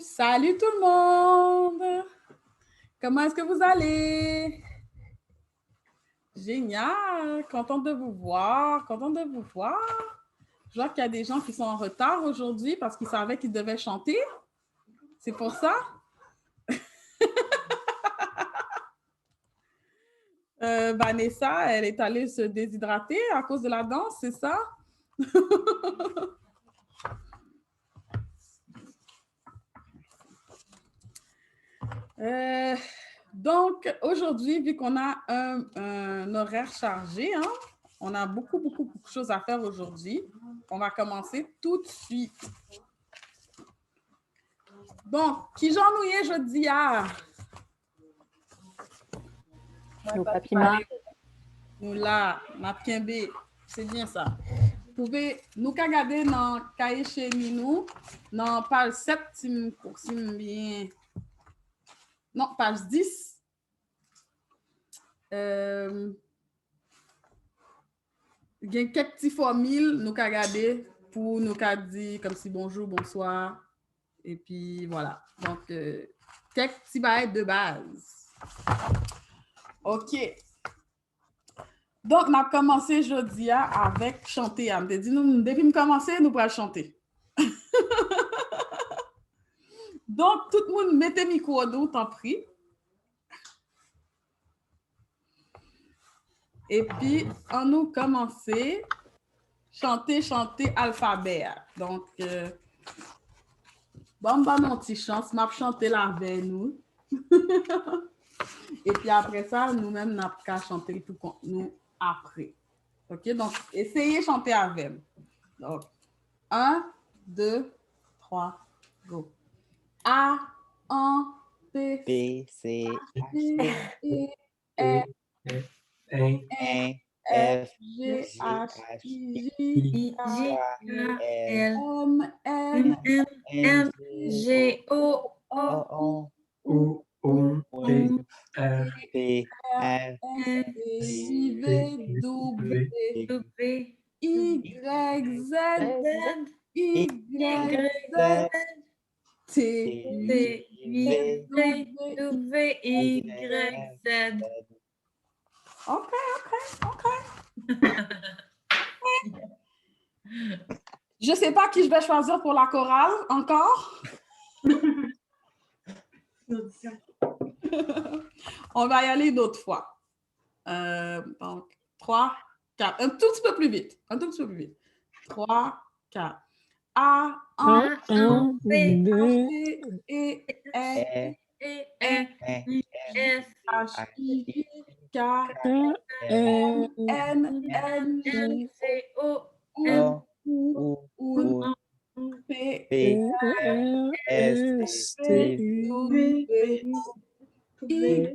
Salut tout le monde! Comment est-ce que vous allez? Génial! Contente de vous voir, contente de vous voir. Je vois qu'il y a des gens qui sont en retard aujourd'hui parce qu'ils savaient qu'ils devaient chanter. C'est pour ça? Vanessa, elle est allée se déshydrater à cause de la danse, c'est ça? Donc, aujourd'hui, vu qu'on a un horaire chargé, hein, on a beaucoup de choses à faire aujourd'hui. On va commencer tout de suite. Donc, qui j'en ouye jeudi à? Nous, Papima. Nous là, Mapkienbe, c'est bien ça. Vous pouvez nous regarder dans Cahier chez nous, dans page 7, si bien. Non, page 10. Il y a quelques petits formules nous regarder pour nous dire comme si bonjour, bonsoir. Et puis voilà. Donc, quelques petits bails de base. OK. Donc, on a commencé jeudi avec chanter. On dit, nous, depuis de commencer, nous pourrons chanter. Donc, tout le monde mettez micro d'eau, t'en prie. Et puis, on nous commencer chanter alphabet. Donc, bon, mon petit chance, m'a chanter là avec nous. Et puis après ça, nous-mêmes, nous avons chanter tout nous après. OK? Donc, essayez de chanter avec. Donc, 1, 2, 3, go. A, N, P, B, C, D, E, F, F, G, H, I, J, K, L, M, N, G, O, U, P, R, S, V, W, Y, Z, Y, Z, T, V, W, Y, Z. OK. Je ne sais pas qui je vais choisir pour la chorale encore. On va y aller d'autres fois. Donc, 3, 4. Un tout petit peu plus vite. 3, 4. A, 1, B, C, E, F, H, I, K, L, N, G, O, U, P, R, S, T, U, V, Y,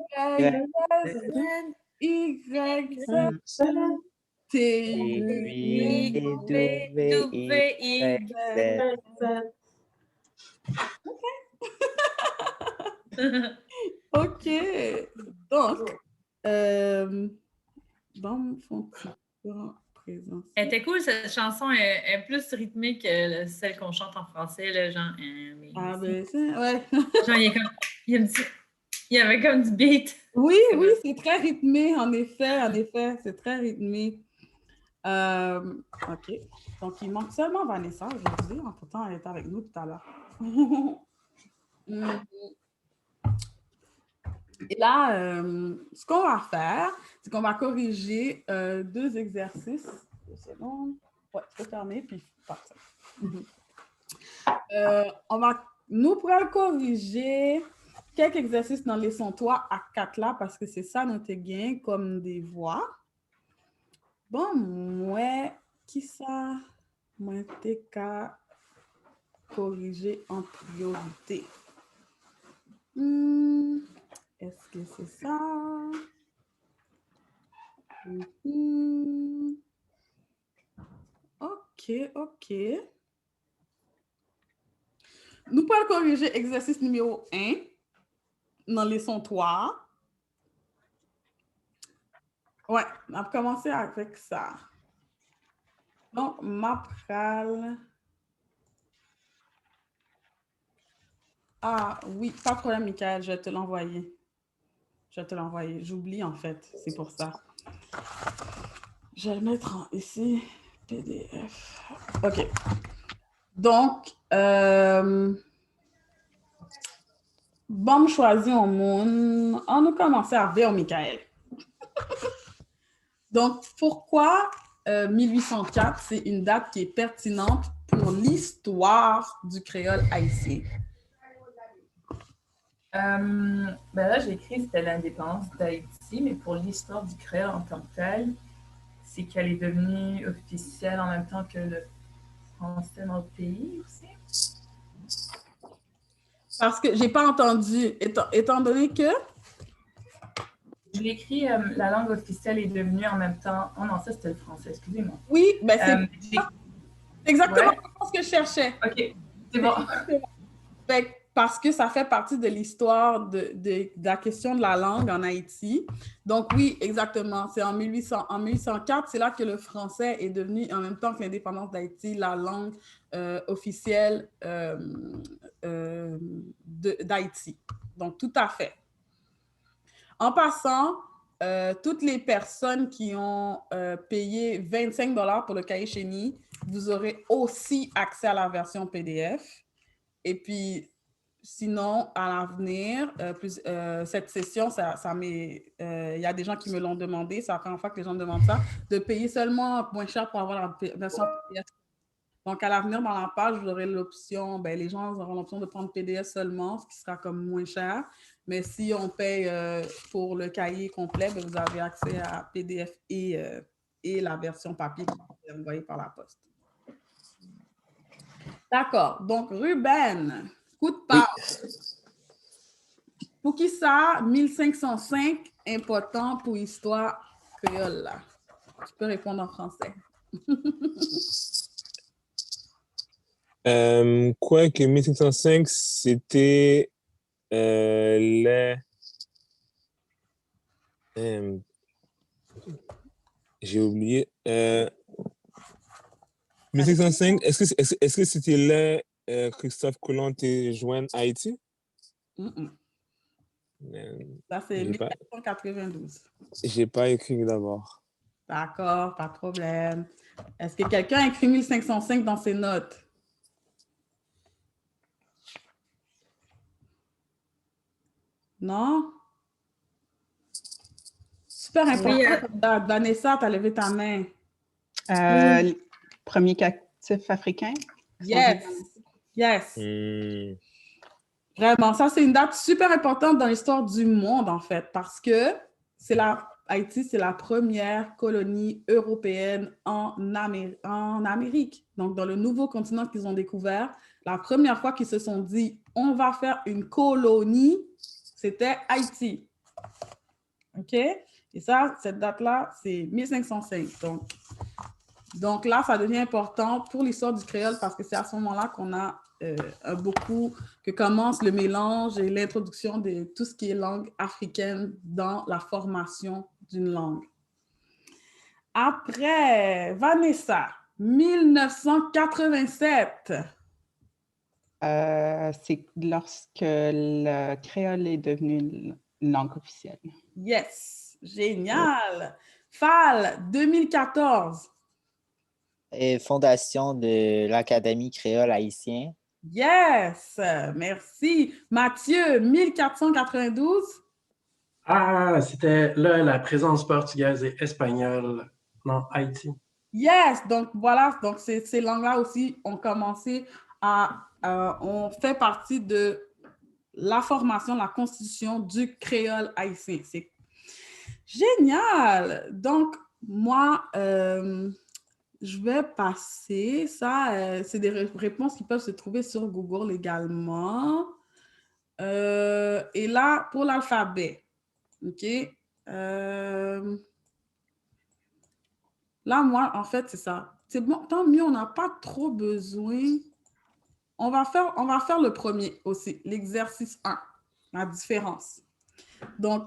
Z, T, W, Z. OK. Donc, dans mon fond présence. Elle était cool, cette chanson est plus rythmée que celle qu'on chante en français, là, genre. Ah, ben, ouais. Genre, il y avait comme du beat. Oui, c'est très rythmé, en effet, c'est très rythmé. OK. Donc, il manque seulement Vanessa aujourd'hui. Entre-temps, elle était avec nous tout à l'heure. Et là, ce qu'on va faire, c'est qu'on va corriger 2 exercices. 2 secondes. Ouais, tu peux fermer, puis partir. Nous pourrons corriger quelques exercices dans les leçon 3 à 4 là, parce que c'est ça notre gain comme des voix. Bon, moi, qui ça? Moi, t'es qu'à corriger en priorité. Est-ce que c'est ça? OK. Nous pouvons corriger exercice numéro 1 dans leçon 3. Ouais, on va commencer avec ça. Donc, ma pral Ah oui, pas de problème, Michael, je vais te l'envoyer. J'oublie en fait, c'est pour ça. Je vais le mettre ici, PDF. OK. Donc, bon choisi au monde. On a commencé à ver Michael. Donc, pourquoi 1804, c'est une date qui est pertinente pour l'histoire du créole haïtien? Ben là, j'ai écrit que c'était l'indépendance d'Haïti, mais pour l'histoire du créole en tant que tel, c'est qu'elle est devenue officielle en même temps que le français dans le pays aussi. Parce que j'ai pas entendu, étant donné que... Je l'ai écrit, la langue officielle est devenue en même temps... Oh non, ça c'était le français, excusez-moi. Oui, ben c'est exactement ce que je cherchais. OK, c'est bon. Fait, parce que ça fait partie de l'histoire de la question de la langue en Haïti. Donc oui, exactement. C'est en 1804, c'est là que le français est devenu, en même temps que l'indépendance d'Haïti, la langue officielle d'Haïti. Donc tout à fait. En passant, toutes les personnes qui ont payé 25 $ pour le cahier Chéni, vous aurez aussi accès à la version PDF. Et puis, sinon, à l'avenir, cette session, il y a des gens qui me l'ont demandé, c'est la première fois que les gens me demandent ça, de payer seulement moins cher pour avoir la version PDF. Donc, à l'avenir, dans la page, vous aurez l'option, les gens auront l'option de prendre PDF seulement, ce qui sera comme moins cher. Mais si on paye pour le cahier complet, vous avez accès à PDF et la version papier qui est envoyée par la poste. D'accord. Donc, Ruben, coup de parole. Pour qui ça, 1505, important pour l'histoire créole, là? Tu peux répondre en français. Quoi que 1505, c'était les... j'ai oublié. 1505, est-ce que c'était là Christophe Colomb te joint Haïti? Ça, c'est 1492. J'ai pas écrit d'abord. D'accord, pas de problème. Est-ce que quelqu'un a écrit 1505 dans ses notes? Non? Super important. Oui, Vanessa, tu as levé ta main. Premier captif africain. Yes. Yes. Vraiment, ça, c'est une date super importante dans l'histoire du monde, en fait, parce que Haïti, c'est la première colonie européenne en Amérique. Donc, dans le nouveau continent qu'ils ont découvert, la première fois qu'ils se sont dit « on va faire une colonie », c'était Haïti. OK? Et ça, cette date-là, c'est 1505. Donc là, ça devient important pour l'histoire du créole parce que c'est à ce moment-là qu'on a que commence le mélange et l'introduction de tout ce qui est langue africaine dans la formation d'une langue. Après, Vanessa, 1987. C'est lorsque le créole est devenu une langue officielle. Yes, génial. Fall, 2014. Et fondation de l'Académie créole haïtienne. Yes, merci. Mathieu, 1492. Ah, c'était là la présence portugaise et espagnole dans Haïti. Yes, donc voilà, donc ces langues-là aussi ont commencé on fait partie de la formation, la constitution du créole haïtien. C'est génial. Donc, moi, je vais passer ça. C'est des réponses qui peuvent se trouver sur Google également. Et là, pour l'alphabet, OK? Là, moi, en fait, c'est ça. C'est bon, tant mieux, on n'a pas trop besoin. On va faire le premier aussi, l'exercice 1, la différence. Donc,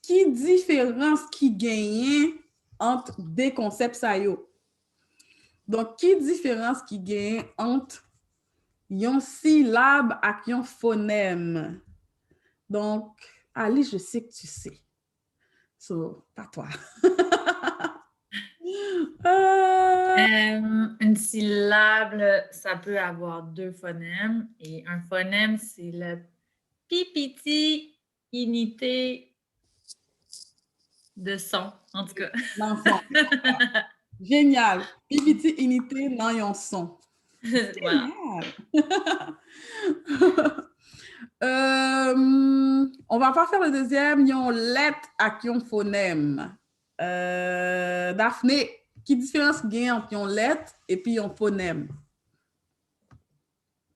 qui différence qui gagne entre des concepts ça yo? Donc, qui différence qui gagne entre yon syllabe ak yon phonème. Donc, Ali, je sais que tu sais. So, pas toi. Une syllabe, ça peut avoir 2 phonèmes. Et un phonème, c'est la pipiti unité de son, en tout cas. L'enfant. Génial. Pipiti unité nan yon son. Voilà. On va pas faire le deuxième. Yon lettre ak yon phonème. Daphné, qui différence gen entre yon lettre et puis yon phonème?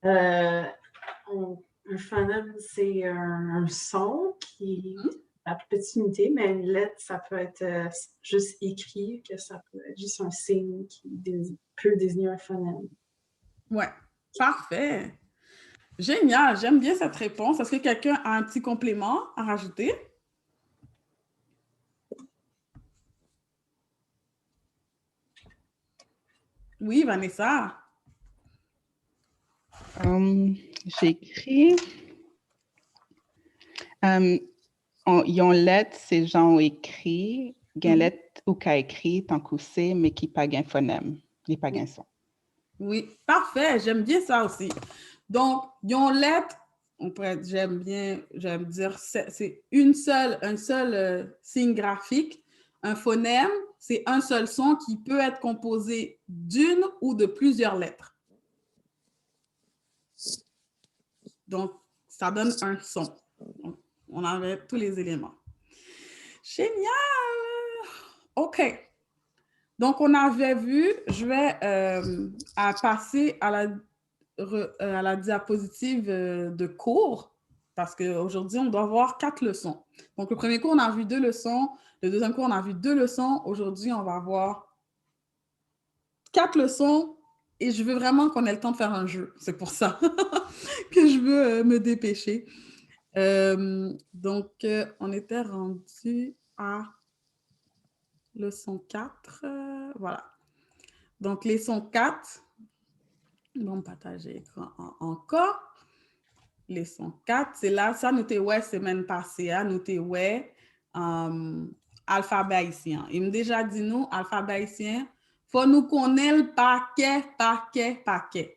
Un phonème, c'est un son qui est la plus petite unité, mais une lettre, ça peut être juste écrit, que ça peut être juste un signe qui peut désigner un phonème. Ouais, parfait. Génial, j'aime bien cette réponse. Est-ce que quelqu'un a un petit complément à rajouter? Oui, Vanessa. J'ai écrit. Yon lettre, c'est gens écrit, gen lettre ou ka écrit, tant qu'on sait, mais qui pas gen phonème, ni pas gen son. Oui, parfait, j'aime bien ça aussi. Donc, yon lettre, j'aime dire, c'est un seul signe graphique. Un phonème, c'est un seul son qui peut être composé d'une ou de plusieurs lettres. Donc, ça donne un son. Donc, on avait tous les éléments. Génial! OK. Donc, on avait vu, je vais passer à la diapositive de cours, parce qu'aujourd'hui, on doit voir 4 leçons. Donc, le premier cours, on a vu 2 leçons. Le deuxième cours, on a vu 2 leçons. Aujourd'hui, on va voir 4 leçons et je veux vraiment qu'on ait le temps de faire un jeu. C'est pour ça que je veux me dépêcher. Donc, on était rendu à leçon 4. Voilà. Donc, leçon 4. Bon, partager écran encore. Leçon 4, c'est là, ça, nous t'es ouais, semaine passée, nous t'es ouais, alphabet haïtien. Il m'a déjà dit nous, alphabet haïtien, faut nous connaître le paquet.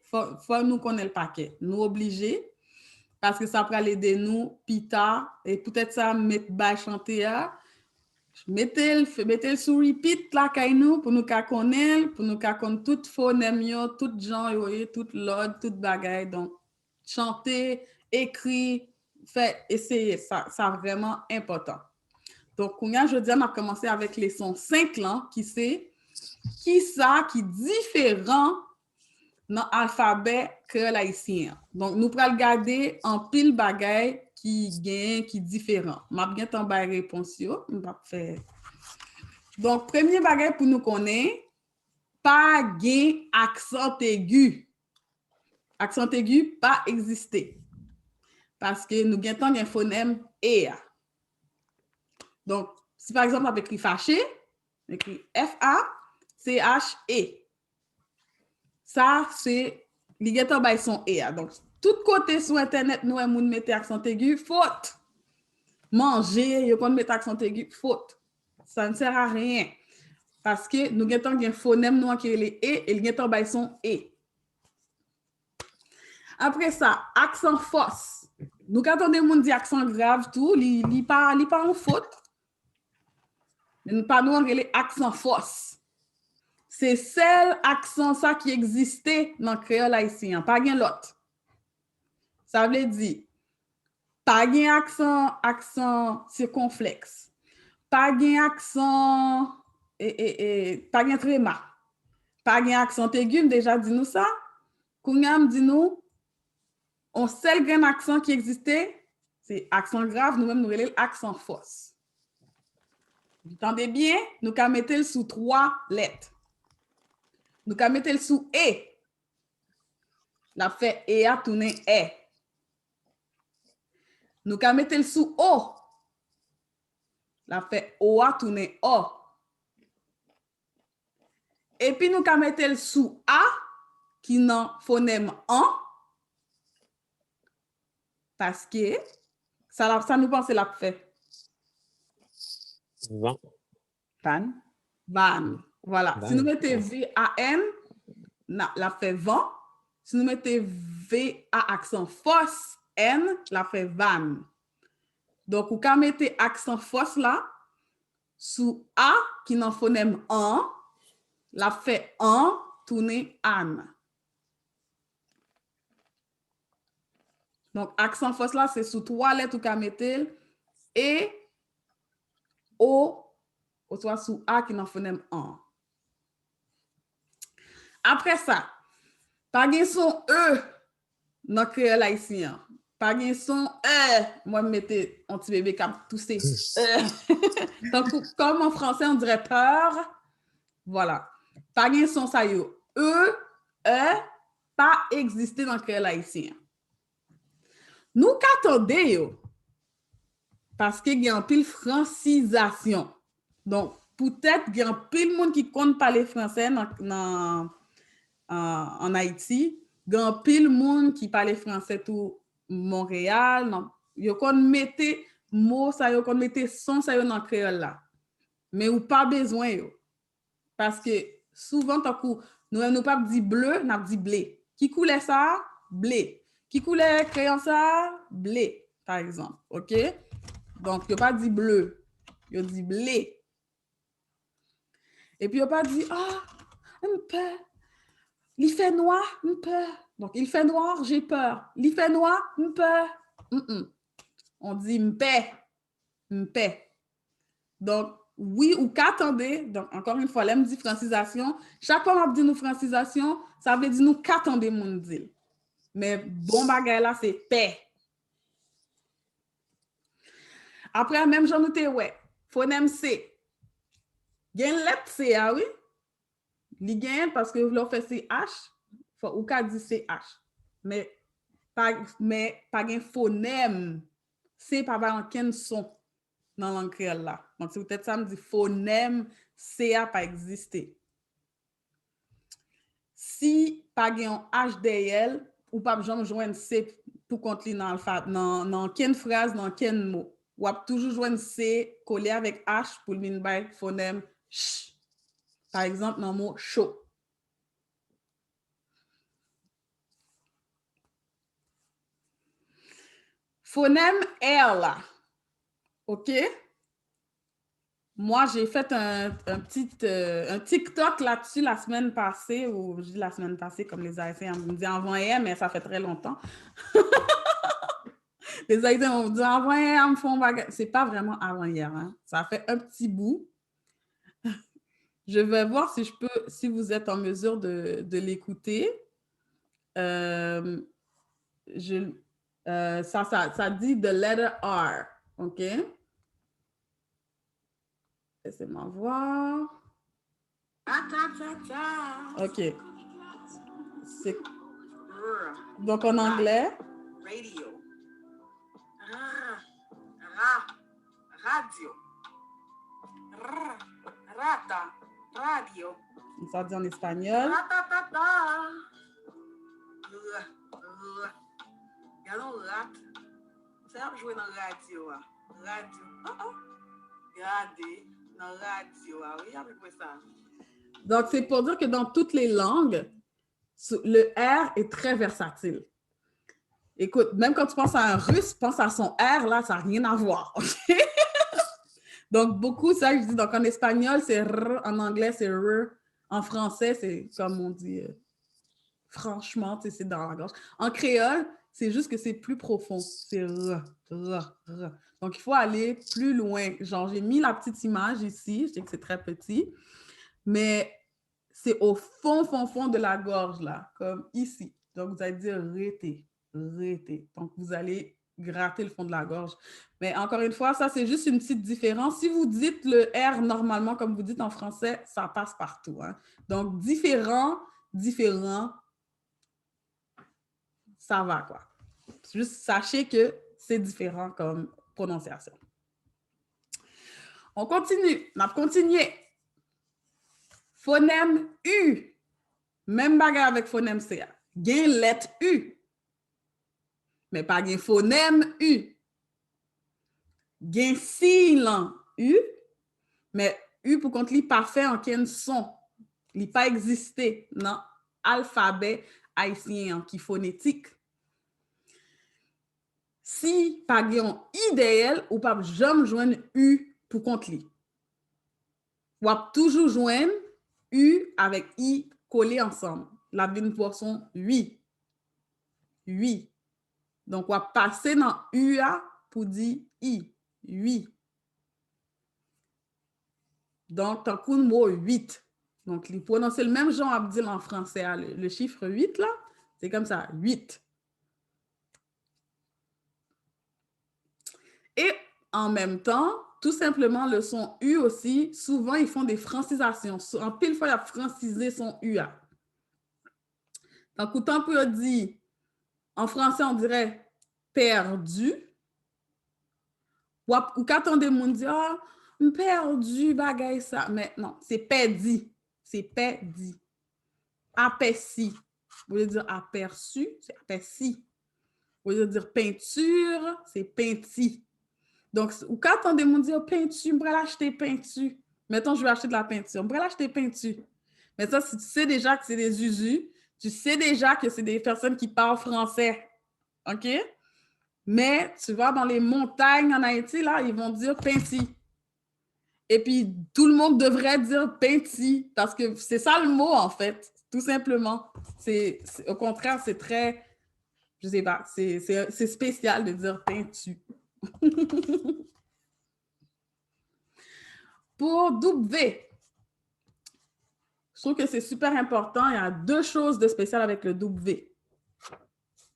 Faut nous connaître le paquet. Nous obligés, parce que ça peut aider nous, pita, et peut-être ça, mettre bas chanter, mettez le sous repeat là, nous, pour nous connaître, pour nous connaître tout phonème, tout genre, tout l'ordre, tout bagaille. Donc, chanter, écrire, faire, essayer, ça vraiment important. Donc, aujourd'hui, on a commencé avec leçon 5 là, qui c'est qui différent dans l'alphabet créole haïtien. Donc, nous pourrons regarder en pile bagaille qui gagne, qui différent. Je vais bien t'envoyer réponse. Donc, premier bagaille pour nous connaître, pas gain accent aigu. Accent aigu, pas exister. Parce que nous avons un phonème E. Donc, si par exemple, on écrit fâché, on écrit F-A-C-H-E. Ça, c'est l'iguetant by son E. Donc, tout côté sur Internet, nous avons mis accent aigu, faute. Manger, vous mettre accent aigu, faute. Ça ne sert à rien. Parce que nous avons un phonème nous qui est les E et l'iguetant by son E. Après ça, accent fausse. Nous, quand on dit accent grave, tout, il pas en faute. Mais nous pas nous en accent fausse. C'est seul accent ça qui existait dans le créole haïtien, pas gen l'autre. Ça veut dire, pas gen accent circonflexe, pas gen accent, pas gen tréma, pas gen accent aigu, déjà dit nous ça. Koungam dit nous, on seul grand accent qui existait, c'est accent grave, nous-mêmes nous relève accent fausse. Vous entendez bien? Nous qu'à mettre le sous 3 lettres. Nous qu'à mettre le sous E. La fait E a tourné E. Nous qu'à mettre le sous O. La fait O a tourné O. Et puis nous qu'à mettre le sous A, qui n'a phonème an. Parce que ça nous pense la fait. Van. Van. Van. Voilà. Van. Si nous mettons V-A-N, la fait vent. Si nous mettons V-A accent force, N, la fait van. Donc, vous pouvez mettre accent force là, sous A, qui n'en phonème an, la fait an, tourner an. Donc, accent force là, c'est sous 3 lettres, vous pouvez mettre et O, ou soit sous A, qui n'en phonème an. Après ça, pas de son E dans le créole haïtien. Pas de son E. Moi, je mettais un petit bébé qui a toussé. Donc, comme en français, on dirait peur. Voilà. Pas de son ça yo. E, pas exister dans le créole haïtien. Nous qu'attendons, parce qu'il y a un pile francisation. Donc, peut-être qu'il y a un pile monde qui compte parler français en Haïti, grand pile monde qui parle français tout Montréal, non, yo kon mette mot ça yo kon mette son ça yo dans créole là. Mais ou pas besoin yo. Parce que souvent tant que nous pas dit bleu, n'a dit blé. Qui coulait ça? Blé. Qui coulait crayon ça? Blé par exemple, OK? Donc yo pas dit bleu, yo dit blé. Et puis yo pas dit un peu. Il fait noir, un peu. Donc, il fait noir, j'ai peur. Il fait noir, un peu. On dit m'pé. Donc, oui ou qu'attendez. Donc, encore une fois, là, me dit francisation. Chaque fois qu'on dit nous francisation, ça veut dire nous qu'attendez mon dit. Mais bon bagay là, c'est paix. Après, même j'en noté, ouais. Phonème C. Il y a une lettre C, ah oui? Li gen parce que vous fait CH, ou ka dit CH. Mais pas gen phonème. C'est pas aucun son dans langue créole là. Donc c'est peut-être ça me dit phonème CA pas exister. Si pas gen H derrière ou pas jamais joindre C pour compter dans l'alphabet dans quelle phrase dans quel mot. Ou a toujours joindre C collé avec H pour le min by phonème ch. Par exemple, dans le mot chaud. Phonème R là. OK? Moi, j'ai fait un TikTok là-dessus la semaine passée, ou je dis la semaine passée comme les Haïtiens me disent avant-hier, mais ça fait très longtemps. Les Haïtiens vont me dire avant-hier, me font bagarre. C'est pas vraiment avant-hier, hein? Ça fait un petit bout. Je vais voir si vous êtes en mesure de l'écouter. Ça dit the letter R. OK? Laissez-moi voir. OK. Donc en anglais. Radio. Radio. Rata. Radio. Ça dit en espagnol. Ça jouer dans radio. Radio. Regardez dans radio. Oui, avec ça. Donc, c'est pour dire que dans toutes les langues, le R est très versatile. Écoute, même quand tu penses à un russe, pense à son R, là, ça n'a rien à voir. OK? Donc, beaucoup, ça, je dis, donc en espagnol, c'est R, en anglais, c'est R, en français, c'est comme on dit, franchement, c'est dans la gorge. En créole, c'est juste que c'est plus profond. C'est R, R, R. Donc, il faut aller plus loin. Genre, j'ai mis la petite image ici, je sais que c'est très petit, mais c'est au fond de la gorge, là, comme ici. Donc, vous allez dire rété. Donc, vous allez gratter le fond de la gorge. Mais encore une fois, ça, c'est juste une petite différence. Si vous dites le R normalement, comme vous dites en français, ça passe partout. Hein? Donc, différent, ça va, quoi. Juste sachez que c'est différent comme prononciation. On continue. On a continué. Phonème U. Même bagarre avec phonème CA. Gain lettre U. mais pas gen phonème U. Gen silan U, mais U pour contre li pas fait en ken son. Li pas existé dans alphabet haïtien qui phonétique. Si pas gen idéal ou pas jamais joindre U pour contre li. Ou toujours joindre U avec I collé ensemble. La vine poisson 8. 8. Donc, on va passer dans UA pour dire I. 8. Donc, tant qu'on mot 8. Donc, il prononce le même genre à dire en français. Le chiffre 8, là, c'est comme ça, 8. Et en même temps, tout simplement, le son U aussi, souvent, ils font des francisations. En pile fois, il a francisé son UA. Donc, autant pour dire, en français, on dirait perdu. Ou quand on demande, dit, ah, perdu, bagay ça. Mais non, c'est perdu. C'est perdu. Aperçu. Vous voulez dire aperçu, c'est aperçu. Vous voulez dire peinture, c'est peinti. Donc, ou quand on demande, dit, oh, peinture, je vais l'acheter peinture. Mettons, je vais acheter de la peinture. Je vais l'acheter peinture. Mais ça, si tu sais déjà que c'est des usus, tu sais déjà que c'est des personnes qui parlent français. OK? Mais tu vois, dans les montagnes en Haïti, là, ils vont dire Pinti. Et puis, tout le monde devrait dire Pinti, parce que c'est ça le mot, en fait, tout simplement. Au contraire, c'est très, je sais pas, c'est spécial de dire Pintu. Pour W, je trouve que c'est super important. Il y a 2 choses de spécial avec le W.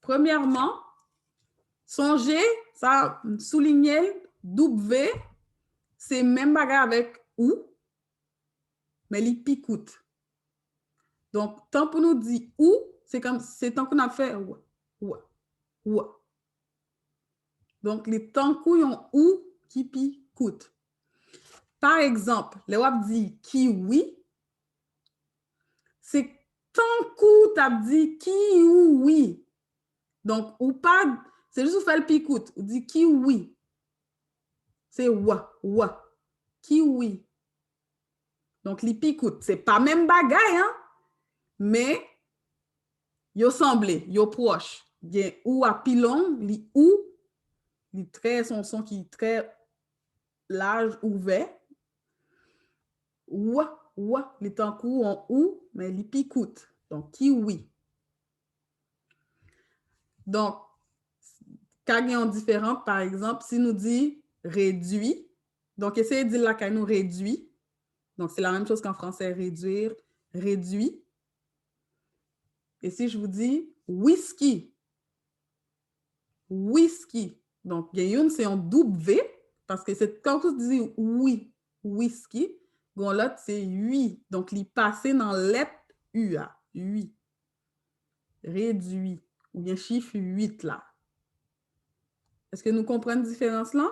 Premièrement, songez, ça, souligner W, c'est même bagarre avec ou, mais il picoute. Donc, tant pour nous dire ou, c'est tant qu'on a fait ou. Donc, les temps qu'on ont ou qui picoute. Par exemple, le wap dit kiwi, c'est tant qu'on t'a dit kiwi. Donc, ou pas, c'est juste vous faire le picoute, ou dit kiwi. C'est wa. Kiwi. Donc, li picoute. C'est pas même bagaille, hein? Mais, yo semblé, yo proche. Gen ou à pilon, li ou, li très, son son qui est très large, ouvert. Wa, li tankou en ou, mais li picoute. Donc, kiwi. Donc, quand il y a différent, par exemple, si nous dit réduit, donc essayez de dire là quand nous réduit. Donc, c'est la même chose qu'en français, réduire, réduit. Et si je vous dis whisky, donc il c'est un W, parce que c'est quand vous dites oui, whisky, l'autre c'est 8. Donc, il passe dans lettre UA, 8. Réduit, ou bien chiffre 8 là. Est-ce que nous comprenons la différence là?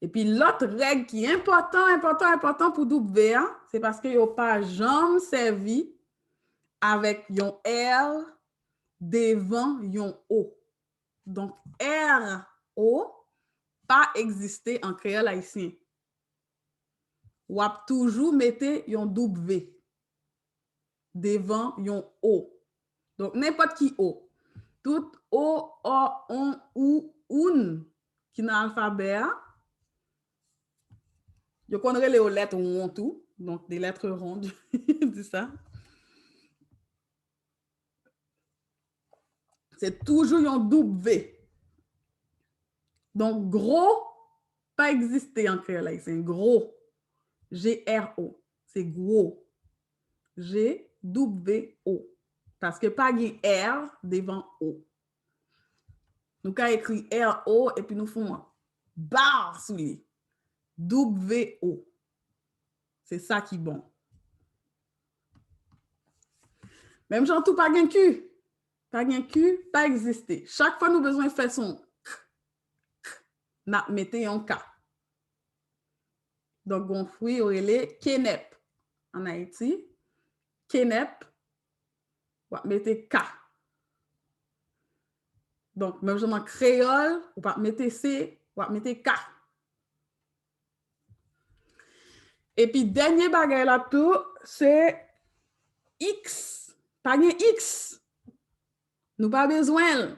Et puis, l'autre règle qui est important pour W, c'est parce qu'il n'y a pas jamais servi avec un R devant un O. Donc, R, O, pas existé en créole haïtien. Ou a toujours mettre un W devant un O. Donc, n'importe qui O. Tout O, on, ou, un, qui dans l'alphabet, je connais les lettres rondes tout, donc des lettres rondes, c'est ça. C'est toujours un W. Donc, gros, pas existé en créole, c'est gros. G-R-O, c'est gros. G-W-O. Parce que pas de R devant O. Nous avons écrit R-O et puis nous faisons un barre sous lui. W-O. C'est ça qui est bon. Même genre tout pas gain Q. Pas gain Q, pas existé. Chaque fois nous besoin de faire son n'a mettez un K. Donc on fruit au relais kenep en Haïti. Kenep ou mettre K. Donc, même genre en créole, ou pas mettre C, ou mettre K. Et puis, dernier bagage là tout, c'est X. Pas de X. Nous pas besoin.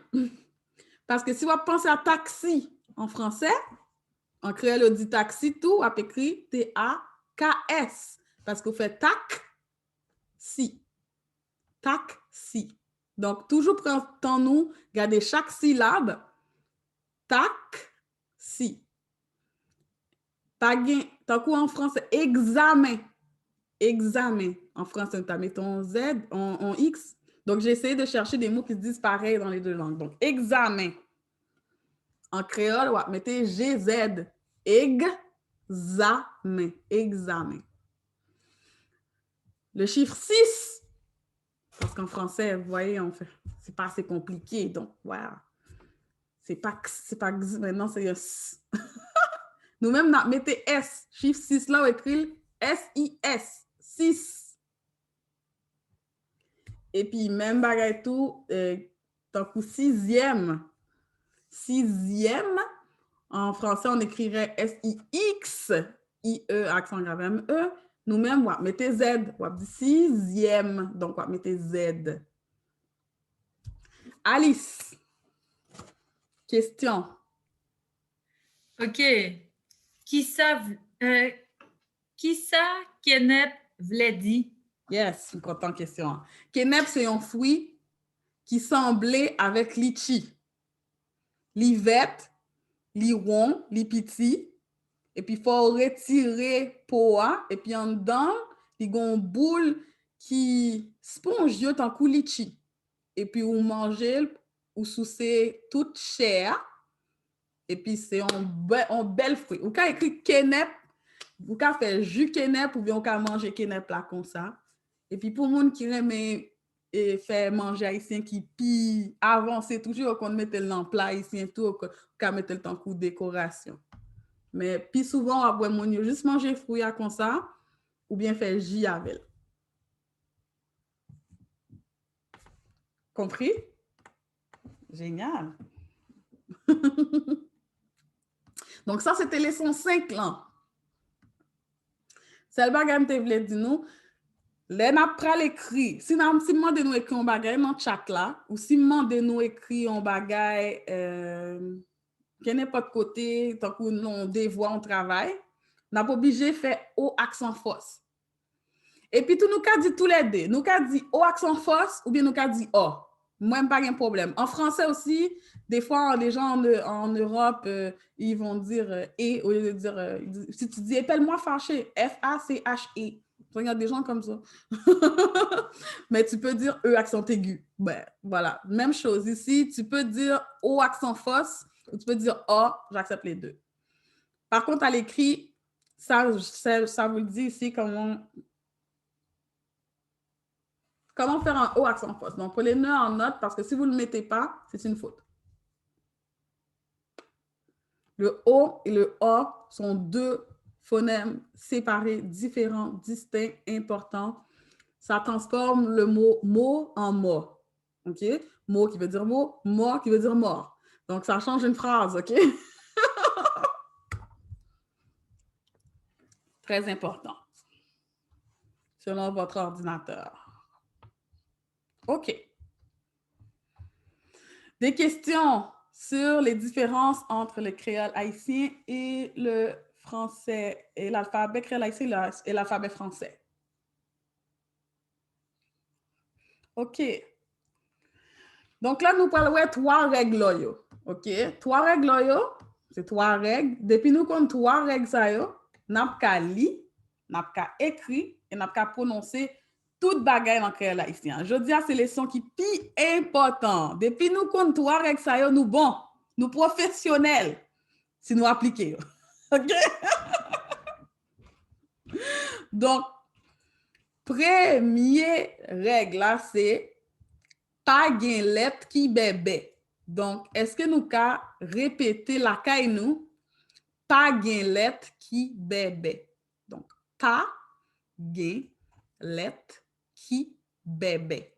Parce que si vous pensez à taxi en français, en créole, on dit taxi, tout, on écrit T-A-K-S. Parce qu'on fait tac, si. Tac, si. Donc, toujours prendre nous, garder chaque syllabe. Tac, si. Tant qu'en français, examen. Examen. En français, tu as mis ton Z en X. Donc, j'ai essayé de chercher des mots qui se disent pareil dans les deux langues. Donc, examen. En créole, on va mettre GZ. Examen. Examen. Le chiffre 6. Parce qu'en français, vous voyez, c'est pas assez compliqué. Donc, voilà. C'est pas maintenant, c'est un S. Nous-mêmes, on mettez S. Chiffre 6 là, on écrit S-I-S. 6. Et puis, même bagaille tout, tant que sixième. Sixième, en français, on écrirait S-I-X. I-E, accent grave M-E. Nous-mêmes, on mettez Z. On dit sixième. Donc, on mettez Z. Alice. Question. OK. Qui ça Kenep v'lait dit? Yes, je suis content question. Kenep, c'est un fruit qui semblait avec litchi. Li verte, li rond, li petit. Et puis, il faut retirer poa. Et puis, en dedans, il y a une boule qui sponge tant que litchi. Et puis, vous mangez, ou sous c'est toute chair. Et puis, c'est un bel fruit. Vous pouvez écrire kenep, vous pouvez faire jus kenep ou bien vous pouvez manger kenep là comme ça. Et puis, pour les gens qui aiment faire manger haïtien qui pi avancé, toujours qu'on mette le dans plat haïtien, tout, qu'on peut mettre le temps pour décoration. Mais puis souvent, après, on juste manger fruits comme ça ou bien faire jus avec. Compris? Génial. Donc, ça, c'était leçon 5 là. C'est le bagage que je voulais dire nous. Là, on pral écrit. Si nous demandons écrire un bagage dans le chat là, ou si nous écrire un bagage qui n'est pas de côté, tant que nous dévoie on travail, on n'a pas obligé de faire O accent force. Et puis, tout nous qu'a dit tous les deux. Nous qu'a dit O accent force ou bien nous qu'a dit O. Moi, pas de problème. En français aussi, des fois, les gens en Europe, ils vont dire et au lieu de dire, si tu dis appelle-moi fâché, F-A-C-H-E. Il y a des gens comme ça. Mais tu peux dire E accent aigu. Ben, voilà. Même chose ici, tu peux dire O accent force ou tu peux dire O, j'accepte les deux. Par contre, à l'écrit, ça vous le dit ici comment faire un O accent force. Donc, prenez-le en note parce que si vous ne le mettez pas, c'est une faute. Le O et le O sont deux phonèmes séparés, différents, distincts, importants. Ça transforme le mot mot en mot. OK? Mot qui veut dire mot, mort qui veut dire mort. Donc, ça change une phrase, OK? Très important. Selon votre ordinateur. OK. Des questions sur les différences entre le créole haïtien et le français, et l'alphabet créole haïtien et l'alphabet français. OK. Donc là, nous parlons de 3 règles. OK? 3 règles, c'est 3 règles. Depuis nous comptons 3 règles, nous avons qu'à lire, nous avons qu'à écrire et nous avons qu'à prononcer toute bagaille dans le créole haïtien. Je dis à ces leçons qui pi important. Depuis nous comptons 3 règles, nous bon, nous professionnels, si nous appliquons. OK? Donc, première règle là, c'est pas gen lettre qui bébé. Donc, est-ce que nous avons répéter la caille nous? Pas gen lettre qui bébé. Donc, pas gen lettre qui bébé.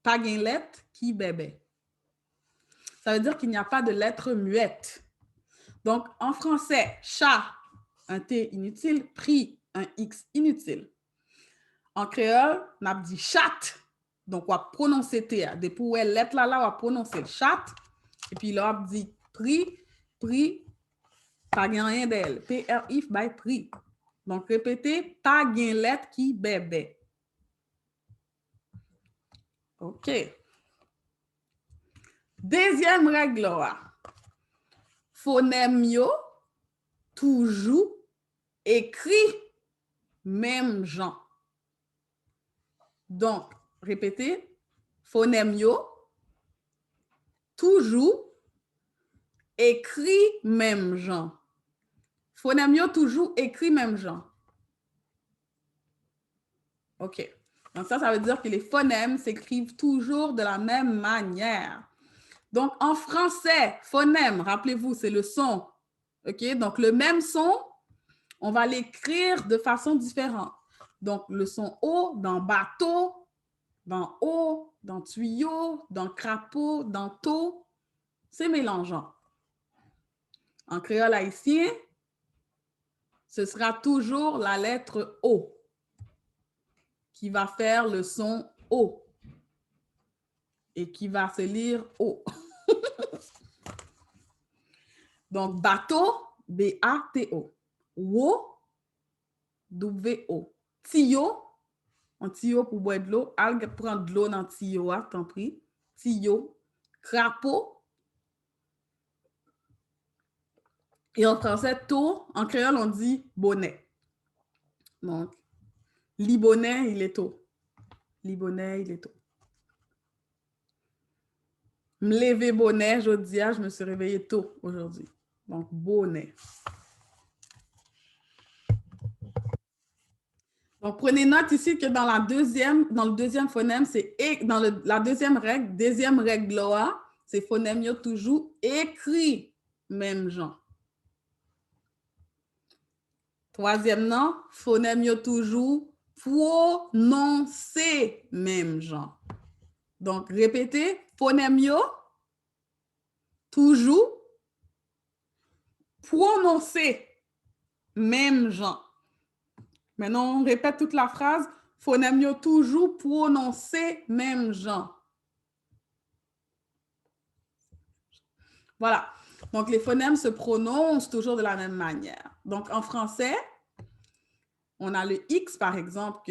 pas de lettre qui bébé. Ça veut dire qu'il n'y a pas de lettre muette. Donc, en français, chat, un T inutile, pris, un X inutile. En créole, on a dit chat. Donc, on va prononcer T. Depuis où est lettre là, on va prononcer chat. Et puis là, on dit pris, pas rien d'elle. P-R-I, by pris. Donc, répétez, pas gain lettre qui bébé. OK. Deuxième règle là. Phonème yo, toujours écrit même genre. Donc, répétez, phonème yo, toujours écrit même genre. Phonème yo, toujours écrit même genre. OK. Donc, ça veut dire que les phonèmes s'écrivent toujours de la même manière. Donc, en français, phonème, rappelez-vous, c'est le son. OK? Donc, le même son, on va l'écrire de façon différente. Donc, le son O dans bateau, dans eau, dans tuyau, dans crapaud, dans taux, c'est mélangeant. En créole haïtien, ce sera toujours la lettre O qui va faire le son O et qui va se lire O. Donc, bateau, B-A-T-O. Wo, W-O. Tio, un tuyau pour boire de l'eau. Algue prendre de l'eau dans le tuyau, t'en prie. Tio. Crapaud. Et en français, taux, en créole, on dit bonnet. Donc, libonnet, il est tôt. Libonnet, il est tôt. Me lever bonnet, je dis, je me suis réveillée tôt aujourd'hui. Donc, bonnet. Donc, prenez note ici que dans le deuxième phonème, c'est dans la deuxième règle là, c'est phonème yo toujours écrit même genre. Troisième nom, phonème yo toujours prononcé même genre. Donc, répétez, phonème yo toujours prononcé même genre. Maintenant, on répète toute la phrase. Phonème yo toujours prononcé même genre. Voilà. Donc, les phonèmes se prononcent toujours de la même manière. Donc, en français, on a le X, par exemple,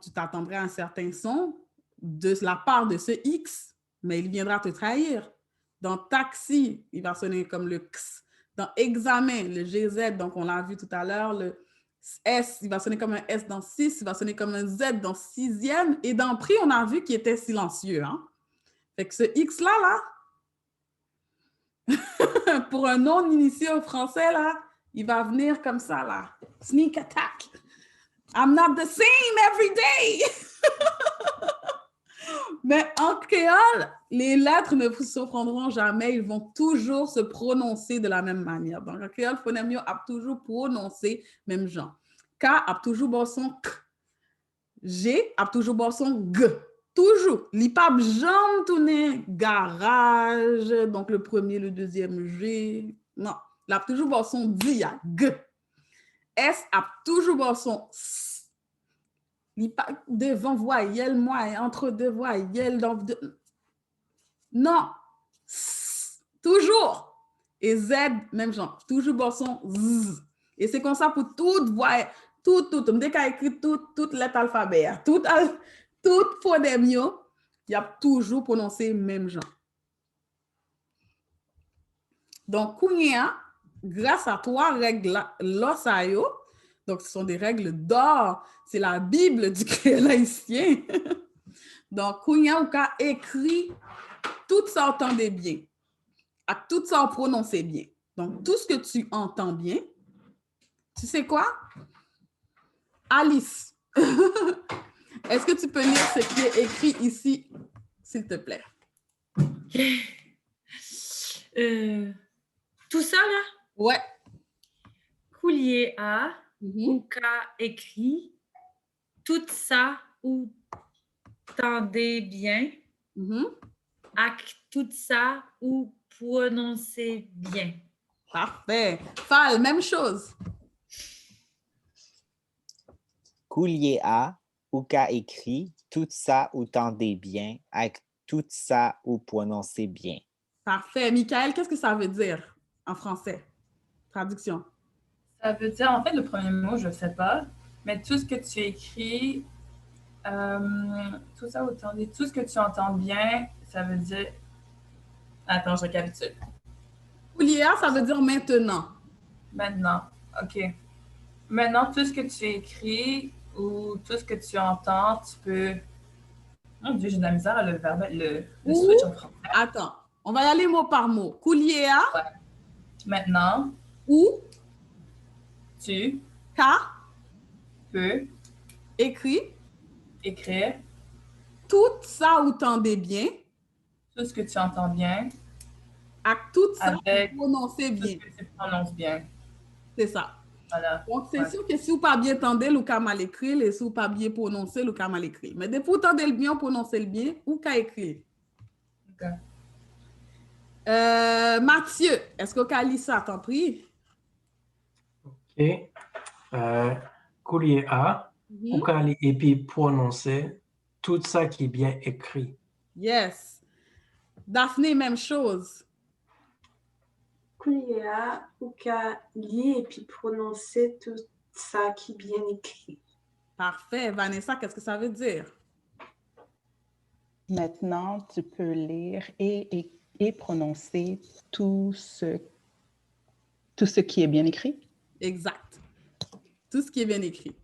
tu t'attendrais à un certain son de la part de ce X, mais il viendra te trahir. Dans taxi, il va sonner comme le X. Dans examen, le GZ, donc on l'a vu tout à l'heure, le S, il va sonner comme un S dans 6, il va sonner comme un Z dans 6e. Et dans prix, on a vu qu'il était silencieux. Hein? Fait que ce X-là, pour un non-initié au français, là, il va venir comme ça, là. Sneak attack. I'm not the same every day. Mais en créole, les lettres ne vous surprendront jamais. Ils vont toujours se prononcer de la même manière. Donc, en créole, phonème yo a toujours prononcé même genre. K a toujours bon son K. G a toujours bon son G. Toujours. L'IPAP jamais tourné garage. Donc, le premier, le deuxième G. Non. Il a toujours bon son D, G. S a toujours bon son S. Devant voyelle, moi, entre deux voyelles. Non. S. Toujours. Et Z, même genre. Toujours bon son Z. Et c'est comme ça pour toute voyelle. Dès qu'on écrit toute lettre alphabet, toute phonème, il y a toujours prononcé même genre. Donc, grâce à trois règles là, donc ce sont des règles d'or, c'est la Bible du créole haïtien. Donc, Kounia ou ka écrit tout ça entendez bien, tout ça prononcez bien. Donc, tout ce que tu entends bien, tu sais quoi? Alice, est-ce que tu peux lire ce qui est écrit ici, s'il te plaît? Tout ça, là? Ouais. Coulier A, ou K écrit, tout ça, ou entendez bien, avec tout ça ou prononcez bien. Parfait. Fal, même chose. Coulier a ou qu'a écrit tout ça ou tendez bien avec tout ça ou prononcez bien. Parfait. Michael, qu'est-ce que ça veut dire en français? Traduction. Ça veut dire, en fait, le premier mot, je ne sais pas, mais tout ce que tu écris, tout ça ou tendez, tout ce que tu entends bien, ça veut dire... Attends, je récapitule. Coulier a, ça veut dire maintenant. Maintenant, OK. Maintenant, tout ce que tu écris ou tout ce que tu entends, tu peux... Mon Dieu, j'ai de la misère à le verbe, le switch en français. Attends, on va y aller mot par mot. Coulier a. Ouais. Maintenant. Ou. Tu. Qu'a. Peux. Écrit. Écrire. Tout ça ou tendez bien. Tout ce que tu entends bien. Avec tout ça, avec prononcer bien. Tout ce que tu prononces bien. C'est ça. Voilà. Donc, c'est sûr que si vous pas bien tendez, ou qu'à mal écrit, et si vous pas bien prononcer, ou qu'à mal écrit. Mais dès que vous tendez le bien, prononcez le bien, ou qu'à écrire. OK. Mathieu, est-ce que Kalissa t'en prie? OK. Coulier a, ou qu'à et puis prononcer tout ça qui est bien écrit. Yes. Daphné, même chose. Coulier a, ou qu'à lire et puis prononcer tout ça qui est bien écrit. Parfait. Vanessa, qu'est-ce que ça veut dire? Maintenant, tu peux lire et prononcer tout ce qui est bien écrit. Exact. Tout ce qui est bien écrit.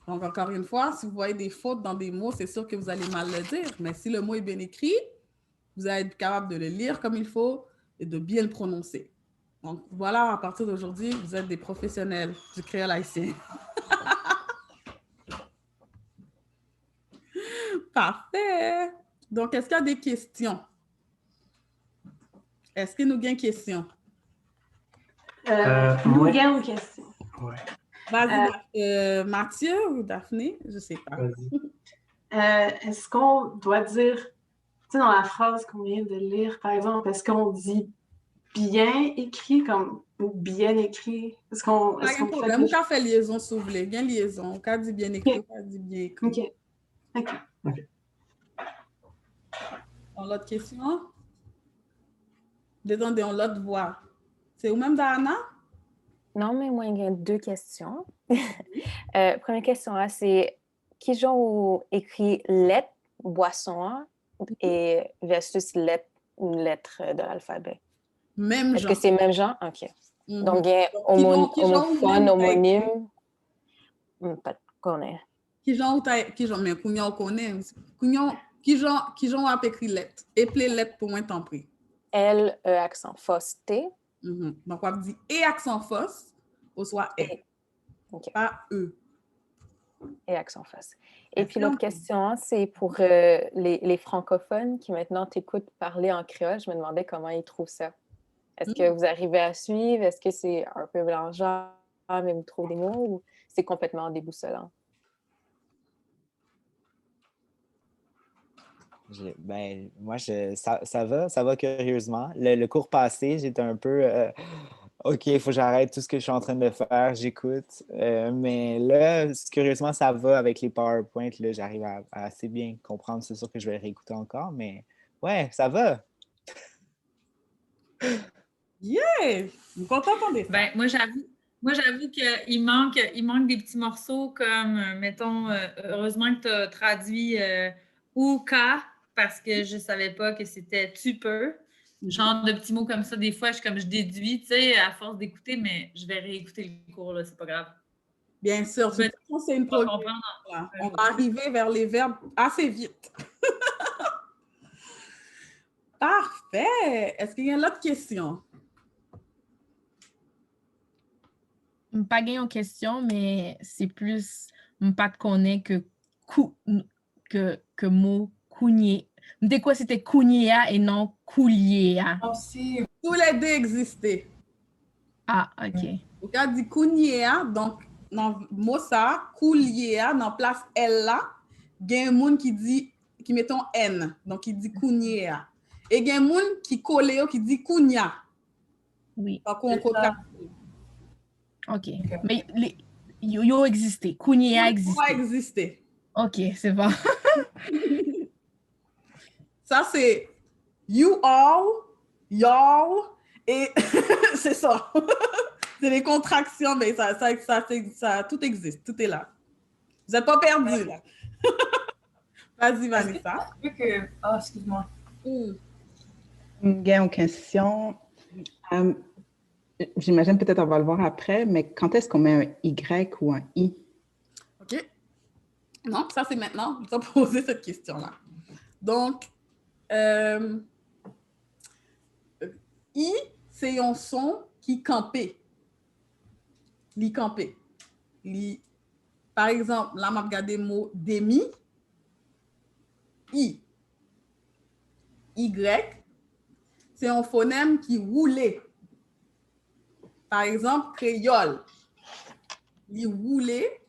Donc, encore une fois, si vous voyez des fautes dans des mots, c'est sûr que vous allez mal le dire. Mais si le mot est bien écrit, vous allez être capable de le lire comme il faut et de bien le prononcer. Donc, voilà, à partir d'aujourd'hui, vous êtes des professionnels du créole haïtien. Parfait. Donc, est-ce qu'il y a des questions? Est-ce que nous avons des questions? Nous avons une question. Ouais. Vas-y, Mathieu ou Daphné? Je ne sais pas. Est-ce qu'on doit dire, tu sais, dans la phrase qu'on vient de lire, par exemple, est-ce qu'on dit bien écrit comme ou bien écrit? Est-ce qu'on Pas de problème. On fait liaison, si vous voulez. Bien liaison. On dit bien écrit, on dit bien écrit. OK. OK. OK. On a l'autre question? Détendez, on l'autre voix. C'est vous-même, Dana? Non, mais moi, il y a deux questions. Première question, c'est qui genre écrit lettre, boisson, et versus lettre, une lettre de l'alphabet? Même genre. Est-ce que c'est même genre? OK. Donc, il y a homophone, homonyme. Pas de connaître. Qui genre, mais on connaît. Qui genre a écrit lettre? Et play lettre pour moi, t'en prie. L, E, accent fausse, T. Donc, on va dire et accent fausse, ou soit E. Okay. Pas E. Et accent fausse. Et puis l'autre question, c'est pour les francophones qui maintenant t'écoutent parler en créole. Je me demandais comment ils trouvent ça. Est-ce que vous arrivez à suivre? Est-ce que c'est un peu mélangeant, mais vous trouvez des mots, ou c'est complètement déboussolant? Moi, ça va curieusement. Le cours passé, j'étais un peu OK, il faut que j'arrête tout ce que je suis en train de faire, j'écoute. Mais là, curieusement, ça va avec les PowerPoint. Là, j'arrive à assez bien comprendre. C'est sûr que je vais le réécouter encore, mais ouais, ça va. Yeah! Vous entendez ça? Ben, moi, j'avoue qu'il manque des petits morceaux comme, mettons, heureusement que tu as traduit ou ka, parce que je ne savais pas que c'était tu peux. Genre de petits mots comme ça, des fois, je déduis, tu sais, à force d'écouter, mais je vais réécouter le cours, là, c'est pas grave. Bien sûr, c'est une progression. On va arriver vers les verbes assez vite. Parfait! Est-ce qu'il y a une autre question? Pas gain en question, mais c'est plus pas de connaître que mot cougner. De quoi c'était cougnéa et non couliéa? Aussi. Tous les deux existaient. Ah, OK. Donc, on dit cougnéa, donc, dans le mot ça, couliéa, dans place L là, il y a un monde qui dit qui mettons N, donc qui dit kounia. Et il y a un monde qui colle qui dit kounia. Oui. Donc on contacte. OK. Mais yo existé. Kounia a existé. Yo existé. OK, c'est bon. Ça, c'est you all, y'all, et c'est ça. C'est les contractions, mais ça, tout existe, tout est là. Vous n'êtes pas perdus, là. Vas-y, Vanessa. Oh, excuse-moi. J'ai une question. J'imagine peut-être on va le voir après, mais quand est-ce qu'on met un Y ou un I? OK. Non, ça, c'est maintenant. Je vais poser cette question-là. Donc, I, c'est un son qui campé. Li campé. Par exemple, là, je regarde le mot demi. I. Y, c'est un phonème qui roulait. Par exemple, créole. Li roulait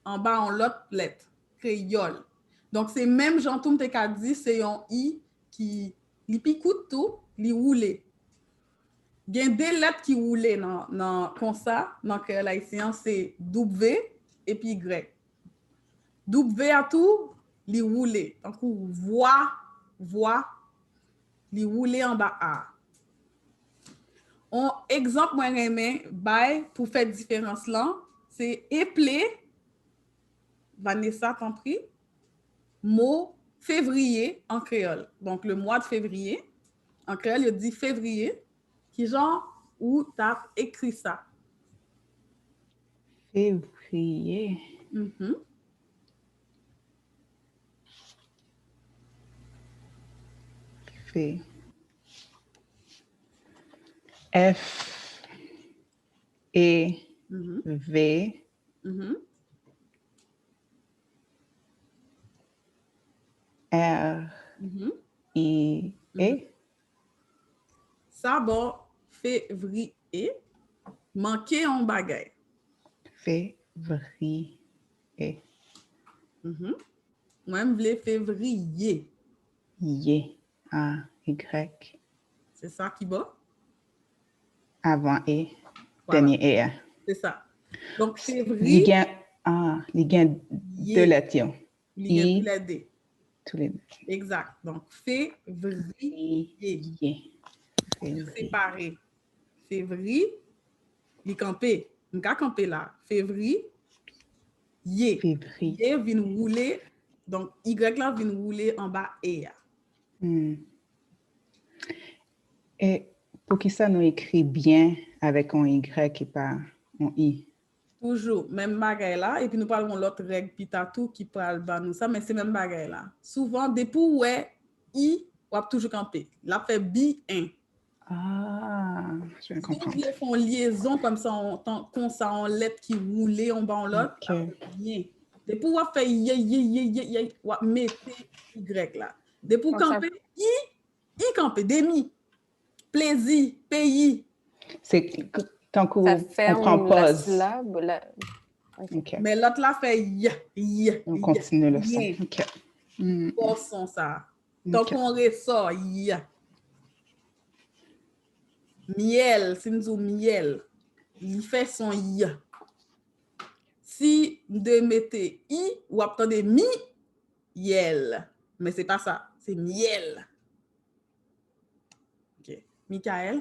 en bas en l'autre lettre. Créole. Donc, c'est même Jean-Toum te dit, c'est un I qui li picoute tout, li roulait. Il y a des lettres qui roulent comme ça, dans le haïtien, c'est W et puis Y. W à tout, li roule. Donc, voix, li roule en bas A. Un exemple, moi, pour faire différence là, c'est éplé, Vanessa, t'en prie, mot février en créole. Donc, le mois de février, en créole, il dit février. Qui genre où tu as écrit ça? Février. F. F. E. V. R. I. E. Ça, bon, février, manquer en bagaille. Février. Moi, je voulais février. Y. A. Y. C'est ça qui va? Avant E. Voilà. Dernier E. C'est ça. Donc, février. Il y a deux lettres. Il y a tous les deux. Tous les deux. Exact. Donc, février. Séparé. Février, il campé. On va camper là. Février. Février vient rouler. Donc, Y là vient rouler en bas E. Et pour qui ça nous écrit bien avec un Y et pas un I? Toujours, même bagaille là. Et puis, nous parlons de l'autre règle pitatou qui parle de nous ça, mais c'est même bagaille là. Souvent, depuis où est I, on va toujours camper. Là, fait bi-1. Ah, je viens de comprendre. Ils font liaison comme ça, en lettres qui roulent en bas en l'autre. Bien. Depuis où on fait on met Y là. Depuis où camper, I camper, demi. Plaisir, pays. C'est tant qu'on prend pause. Okay. Mais l'autre là fait on continue le son. Bon son ça. Donc on ressort miel, si nous disons miel, il fait son i. Si de mettre i ou attendez miel, mais c'est pas ça, c'est miel. OK. Michael?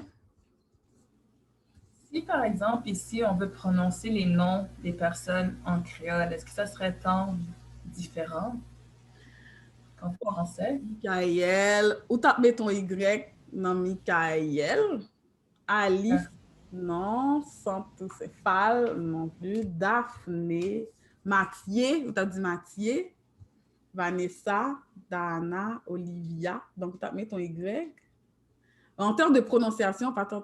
Si par exemple ici on veut prononcer les noms des personnes en créole, est-ce que ça serait tant différent qu'en français? Michael, ou tu mets ton y dans Michael? Alice, non. Centocéphale, non plus. Daphné. Mathieu, tu as dit Mathieu. Vanessa, Dana, Olivia. Donc, tu as mis ton Y. En termes de prononciation, pas tant.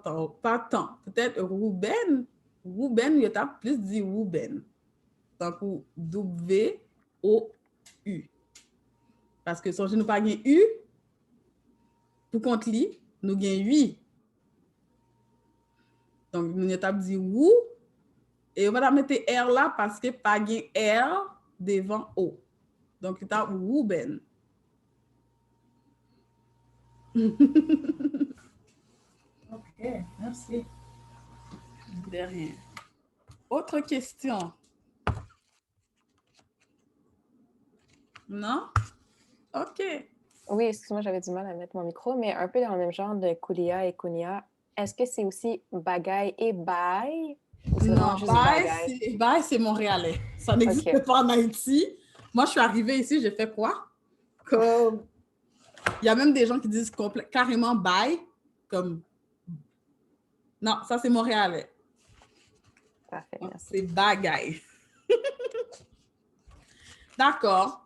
Peut-être Ruben. Ruben, il t'a plus dit Ruben. Donc, W-O-U. Parce que si nous pas un U, pour compte li, nous avons 8. Donc, nous avons dit ou, et on va mettre R là parce que pas de R devant O. Donc, tu as Ruben. OK, merci. De rien. Autre question? Non? OK. Oui, excuse-moi, j'avais du mal à mettre mon micro, mais un peu dans le même genre de Kulia et Kunia. Est-ce que c'est aussi bagaille et bail? Ou c'est vraiment Non, juste bagaille? bail, c'est montréalais. Ça n'existe OK. pas en Haïti. Moi, je suis arrivée ici, j'ai fait quoi? Comme... Il y a même des gens qui disent carrément bail, comme... Non, ça, c'est montréalais. Parfait, merci. C'est bagaille. D'accord.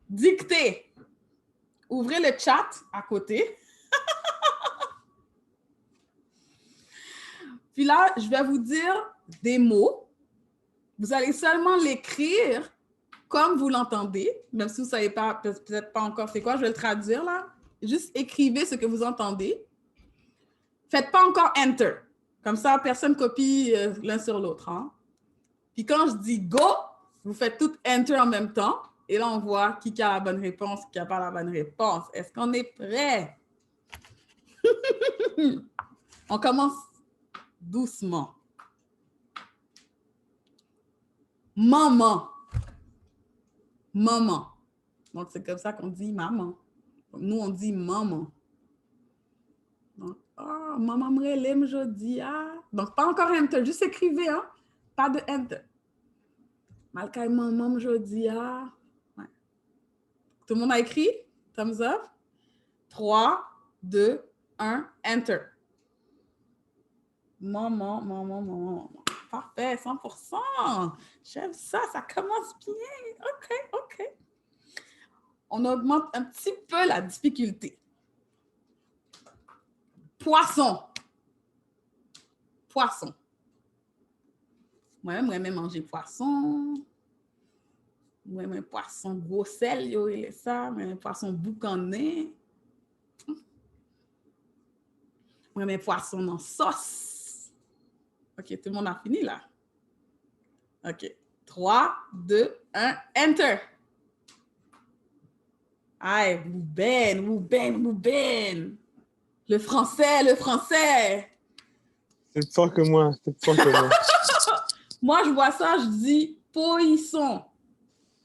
Dictée. Ouvrez le chat à côté. Puis là, je vais vous dire des mots. Vous allez seulement l'écrire comme vous l'entendez, même si vous ne savez pas, peut-être pas encore c'est quoi, je vais le traduire là. Juste écrivez ce que vous entendez. Faites pas encore Enter. Comme ça, personne copie l'un sur l'autre. Hein? Puis quand je dis Go, vous faites tout Enter en même temps. Et là, on voit qui a la bonne réponse, qui n'a pas la bonne réponse. Est-ce qu'on est prêt? On commence doucement. Maman. Maman. Donc, c'est comme ça qu'on dit maman. Nous, on dit maman. Donc, oh, maman me relève aujourd'hui. Donc, pas encore enter, juste écrivez, hein? Pas de enter. Malgré maman aujourd'hui. Ouais. Tout le monde a écrit? Thumbs up. 3, 2, 1, enter. Maman, maman, maman. Parfait, 100%. J'aime ça, ça commence bien. OK. On augmente un petit peu la difficulté. Poisson. Poisson. Moi-même, j'aime manger poisson. Moi-même, poisson gros sel, yo, il est ça. Moi-même, poisson boucané. Moi-même, poisson en sauce. OK, tout le monde a fini là. OK. 3, 2, 1, enter. Aïe, Ruben. Le français. C'est fort que moi, Moi, je vois ça, je dis poisson.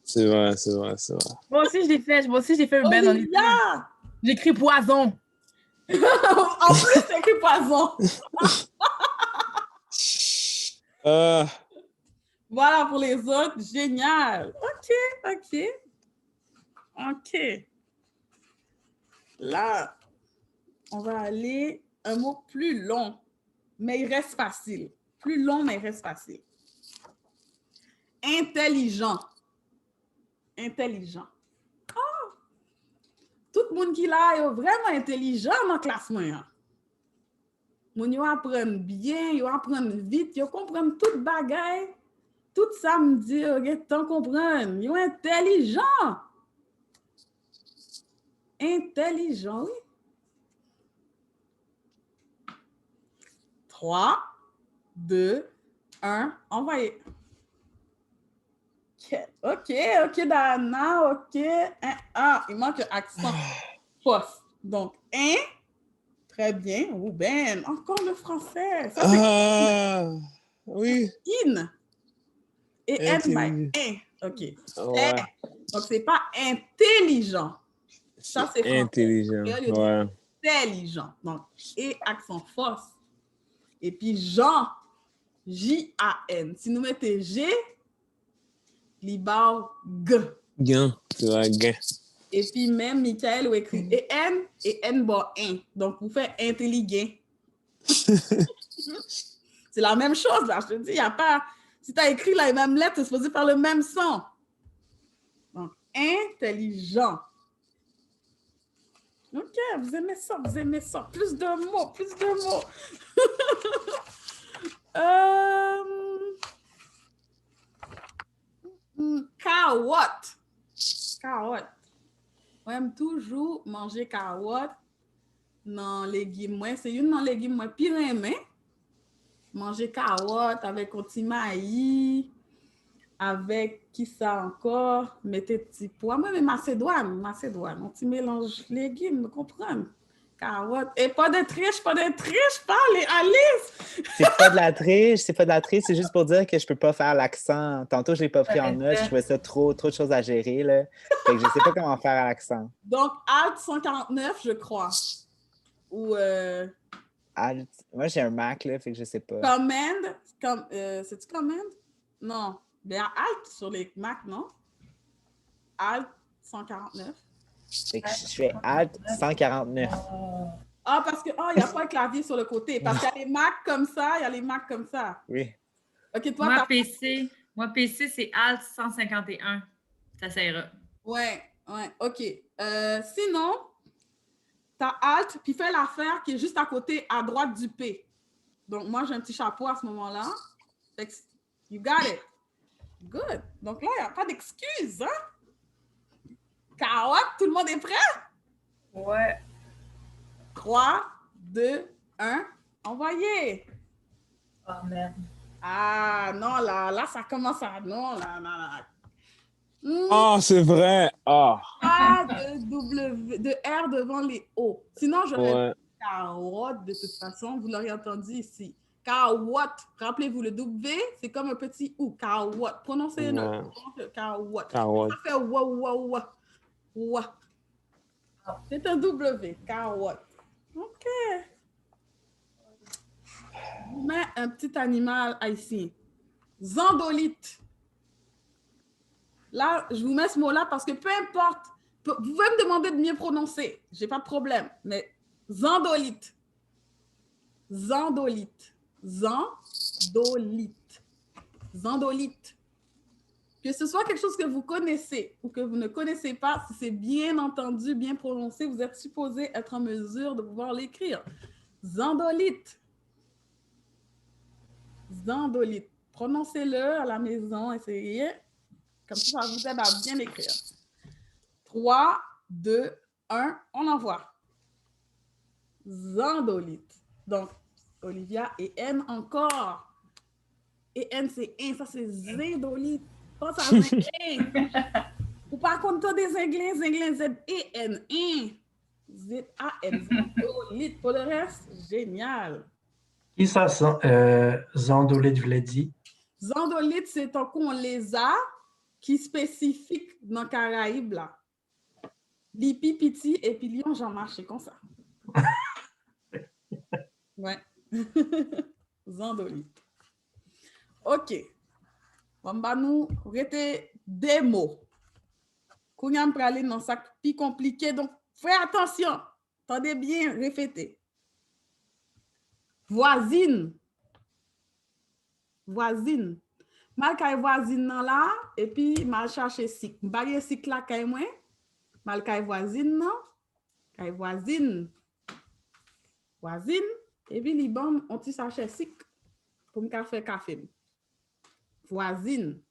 C'est vrai. Moi aussi, je l'ai fait Ruben. Olivia! J'écris poison. En plus, c'est écrit poison. Voilà pour les autres. Génial. OK. Là, on va aller un mot plus long, mais il reste facile. Plus long, mais il reste facile. Intelligent. Oh! Tout le monde qui là est vraiment intelligent dans la classe moyenne. Ils apprennent bien, ils apprennent vite, ils comprennent toute bagaille. Tout ça me dit, ils comprennent. Ils sont intelligents. Intelligent, oui. 3, 2, 1, envoyez. OK, Dana, OK. Il manque l'accent poste. Donc, très bien. Ruben, encore le français. Ça, oui. In. Et N, OK. Ouais. Donc, c'est pas intelligent. Ça, c'est français. Intelligent, ouais. Intelligent. Donc, et accent force. Et puis, Jean, J-A-N. Si nous mettons G, l'ibao G. Gain, c'est vrai, gain. Et puis, même Michael, vous écrit E-N et N-1. Donc, vous faites intelligent. C'est la même chose, là. Je te dis, il n'y a pas... Si tu as écrit la même lettre, c'est supposé faire le même son. Donc, intelligent. OK, vous aimez ça. Plus de mots. Carotte. J'aime toujours manger carotte dans les légumes. C'est une dans les légumes pire aimé. Manger carotte avec un petit maïs, avec qui ça encore, mettez petit pois. Moi, mais macédoine, un petit mélange légumes, vous comprenez? Carotte. Et pas de triche, parlez, Alice! C'est pas de la triche, c'est juste pour dire que je peux pas faire l'accent. Tantôt, je l'ai pas pris en note, je trouvais ça trop de choses à gérer, là. Fait que je sais pas comment faire l'accent. Donc, Alt 149, je crois. Ou Alt. Moi, j'ai un Mac, là, fait que je sais pas. Command. C'est-tu Command? Non. Il y a Alt sur les Mac, non? Alt 149. Fait que je fais Alt 149. Ah, parce que il n'y a pas un clavier sur le côté. Parce qu'il y a les Mac comme ça, il y a les Mac comme ça. Oui. OK, toi, Moi, PC, c'est Alt 151. Ça ira. Ouais, OK. Sinon, tu as Alt, puis fais l'affaire qui est juste à côté, à droite du P. Donc, moi, j'ai un petit chapeau à ce moment-là. Fait que, you got it. Good. Donc là, il n'y a pas d'excuse, hein? Carotte, tout le monde est prêt? Ouais. 3, 2, 1, envoyez! Oh merde. Ah, non, là, ça commence à... Non, là. Ah, c'est vrai! Ah! Pas de R devant les O. Sinon, j'aurais dit carotte, de toute façon, vous l'auriez entendu ici. Carotte. Rappelez-vous, le W, c'est comme un petit OU. Carotte. Prononcez-le. Carotte. Ça fait wa. C'est un W. Carotte. OK. Je mets un petit animal ici. Zandolite. Là, je vous mets ce mot-là parce que peu importe, vous pouvez me demander de mieux prononcer. Je n'ai pas de problème. Mais zandolite. Que ce soit quelque chose que vous connaissez ou que vous ne connaissez pas, si c'est bien entendu, bien prononcé, vous êtes supposé être en mesure de pouvoir l'écrire. Zandolite. Prononcez-le à la maison, essayez. Comme ça vous aide à bien écrire. 3, 2, 1, on envoie. Zandolite. Donc, Olivia et N encore. Et N, c'est un, ça c'est zindolite. Pense à zinglin. Ou par contre, des zinglins, Z-E-N, Z-A-N, zandolite. Pour le reste, génial. Qui ça, zandolite, vous l'avez dit? Zandolite, c'est un con lézard qui est spécifique dans le Caraïbe, là. Lipi, Piti, et puis Lyon, j'en marche comme ça. Ouais. Zandolite. OK. On va nous arrêter des mots. Qu'on y a pour aller dans ça plus compliqué. Donc, faites attention. Attendez bien, répétez. Voisine. Mal kay voisine nan là, et puis mal chercher sik. M'bagye sik là kay moi. Mal kay voisine nan. Kay voisine. Et puis li bon on ti chercher sik pour me faire café. Voisine.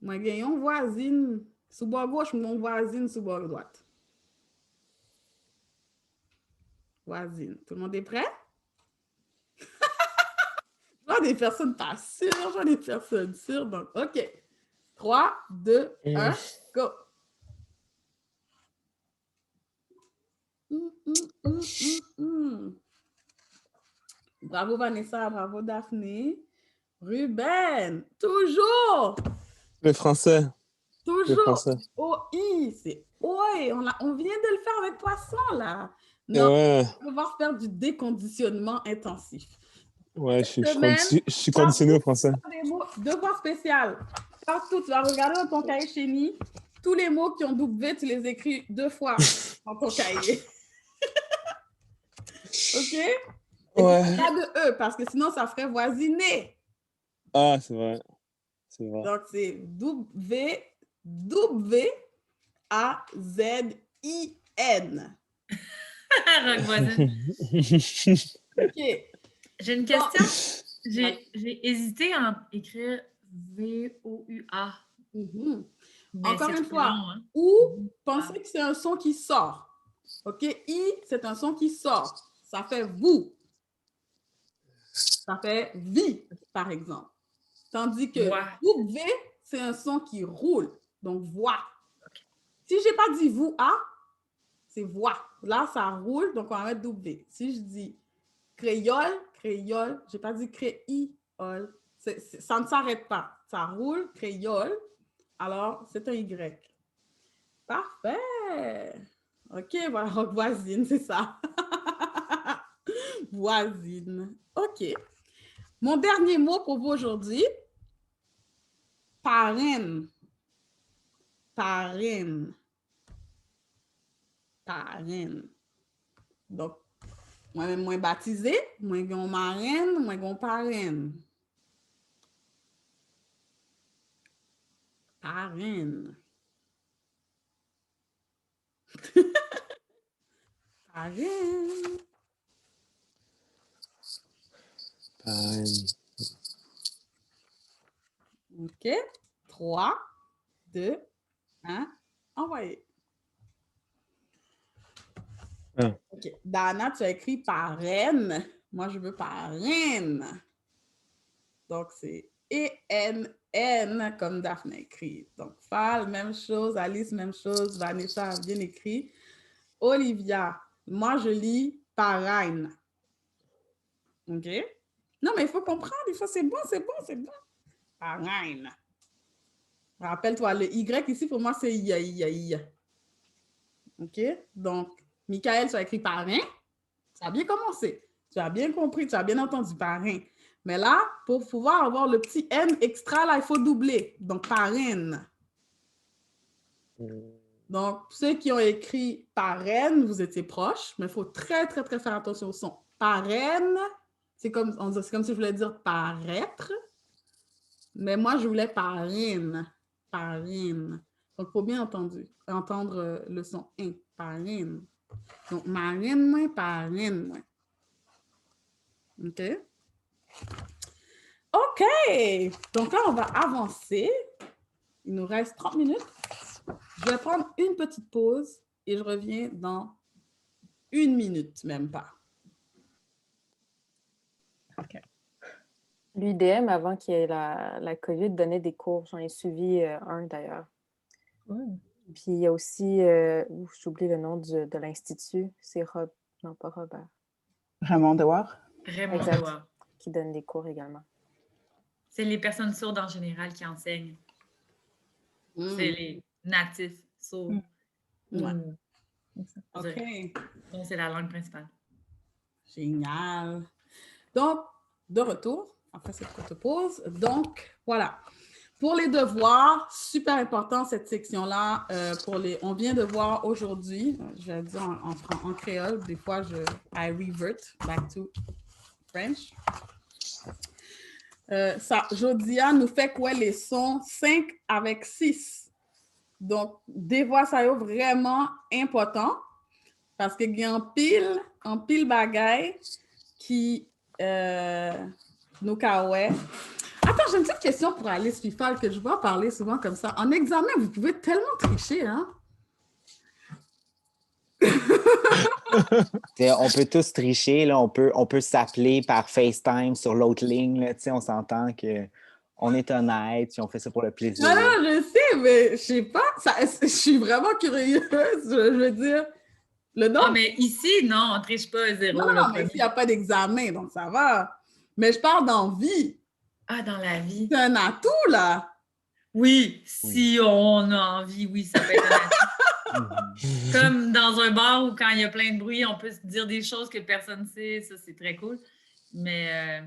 Moi gen yon voisine sous bord gauche, mon voisine sous bord droite. Voisine. Tout le monde est prêt? J'en ai des personnes pas sûres, j'en ai des personnes sûres. Donc, OK. 3, 2, 1, go. Bravo Vanessa, bravo Daphné. Ruben, toujours. Le français. Toujours. Le français. OI, c'est OI. On vient de le faire avec poisson, là. Non, Ouais. on va devoir faire du déconditionnement intensif. Ouais, je suis conditionné au français. Devoir spécial. Partout, tu vas regarder dans ton cahier chéni. Tous les mots qui ont W, tu les écris 2 fois dans ton cahier. OK? Et Ouais. puis, pas de E, parce que sinon, ça ferait voisiner. Ah, c'est vrai. C'est vrai. Donc, c'est W-A-Z-I-N. Rock voisine. OK. J'ai une question. J'ai hésité à écrire V-O-U-A. Encore une fois, long, hein? ou pensez que c'est un son qui sort. OK? I, c'est un son qui sort. Ça fait vous. Ça fait vie, par exemple. Tandis que W, c'est un son qui roule. Donc, voix. Okay. Si je n'ai pas dit vous, A, c'est voix. Là, ça roule, donc on va mettre W. Si je dis créole, j'ai pas dit créiole. Ça ne s'arrête pas. Ça roule, créole. Alors, c'est un Y. Parfait. OK, voilà, voisine, c'est ça. Voisine. OK. Mon dernier mot pour vous aujourd'hui, parraine. Parraine. Parraine. Donc, moi-même, moi baptisé, moi gon marraine, moi gon parraine. Parraine. Parraine. Parraine. OK. 3, 2, 1. Envoyez. OK. Dana, tu as écrit parraine. Moi, je veux parraine. Donc, c'est E-N-N comme Daphné écrit. Donc, Fal, même chose. Alice, même chose. Vanessa a bien écrit. Olivia, moi, je lis parraine. OK? Non, mais il faut comprendre. Il faut, c'est bon. Parraine. Rappelle-toi, le Y ici, pour moi, c'est I. OK? Donc, Michael, tu as écrit parrain. Ça a bien commencé. Tu as bien compris, tu as bien entendu parrain. Mais là, pour pouvoir avoir le petit N extra, là, il faut doubler. Donc, parraine. Donc, ceux qui ont écrit parraine, vous étiez proches, mais il faut très, très, très faire attention au son. Parraine, c'est comme si je voulais dire paraître. Mais moi, je voulais parraine. Parraine. Donc, il faut bien entendre le son « in ». Parraine. Donc, marraine, moi, parraine, moi. OK? OK! Donc là, on va avancer. Il nous reste 30 minutes. Je vais prendre une petite pause et je reviens dans 1 minute, même pas. OK. L'UDM, avant qu'il y ait la COVID, donnait des cours. J'en ai suivi un, d'ailleurs. Puis il y a aussi, j'oublie le nom de l'Institut, c'est non, pas Robert. Raymond Dewar. Raymond Exact, Dewar. qui donne des cours également. C'est les personnes sourdes en général qui enseignent. C'est les natifs sourds. OK. Donc, c'est la langue principale. Génial. Donc, de retour, après cette courte pause. Donc, voilà. Pour les devoirs, super important cette section-là. On vient de voir aujourd'hui, je vais dire en créole, des fois, I revert back to French. Jodia nous fait quoi les sons 5 avec 6. Donc, des voix, ça est vraiment important parce qu'il y a un pile bagaille qui nous caouait. Attends, j'ai une petite question pour Alice Fifal que je vois parler souvent comme ça. En examen, vous pouvez tellement tricher, hein? On peut tous tricher, là, on peut s'appeler par FaceTime sur l'autre ligne. Là, on s'entend qu'on est honnête, si on fait ça pour le plaisir. Non, je sais, mais je sais pas. Je suis vraiment curieuse. Je veux dire, le nom. Ah, mais ici, non, on ne triche pas 0. Non, mais ici, il n'y a pas d'examen, donc ça va. Mais je parle dans vie. Ah, dans la vie. C'est un atout, là. Oui, si on a envie, oui, ça peut être un atout. Comme dans un bar où quand il y a plein de bruit, on peut se dire des choses que personne ne sait, ça c'est très cool. Mais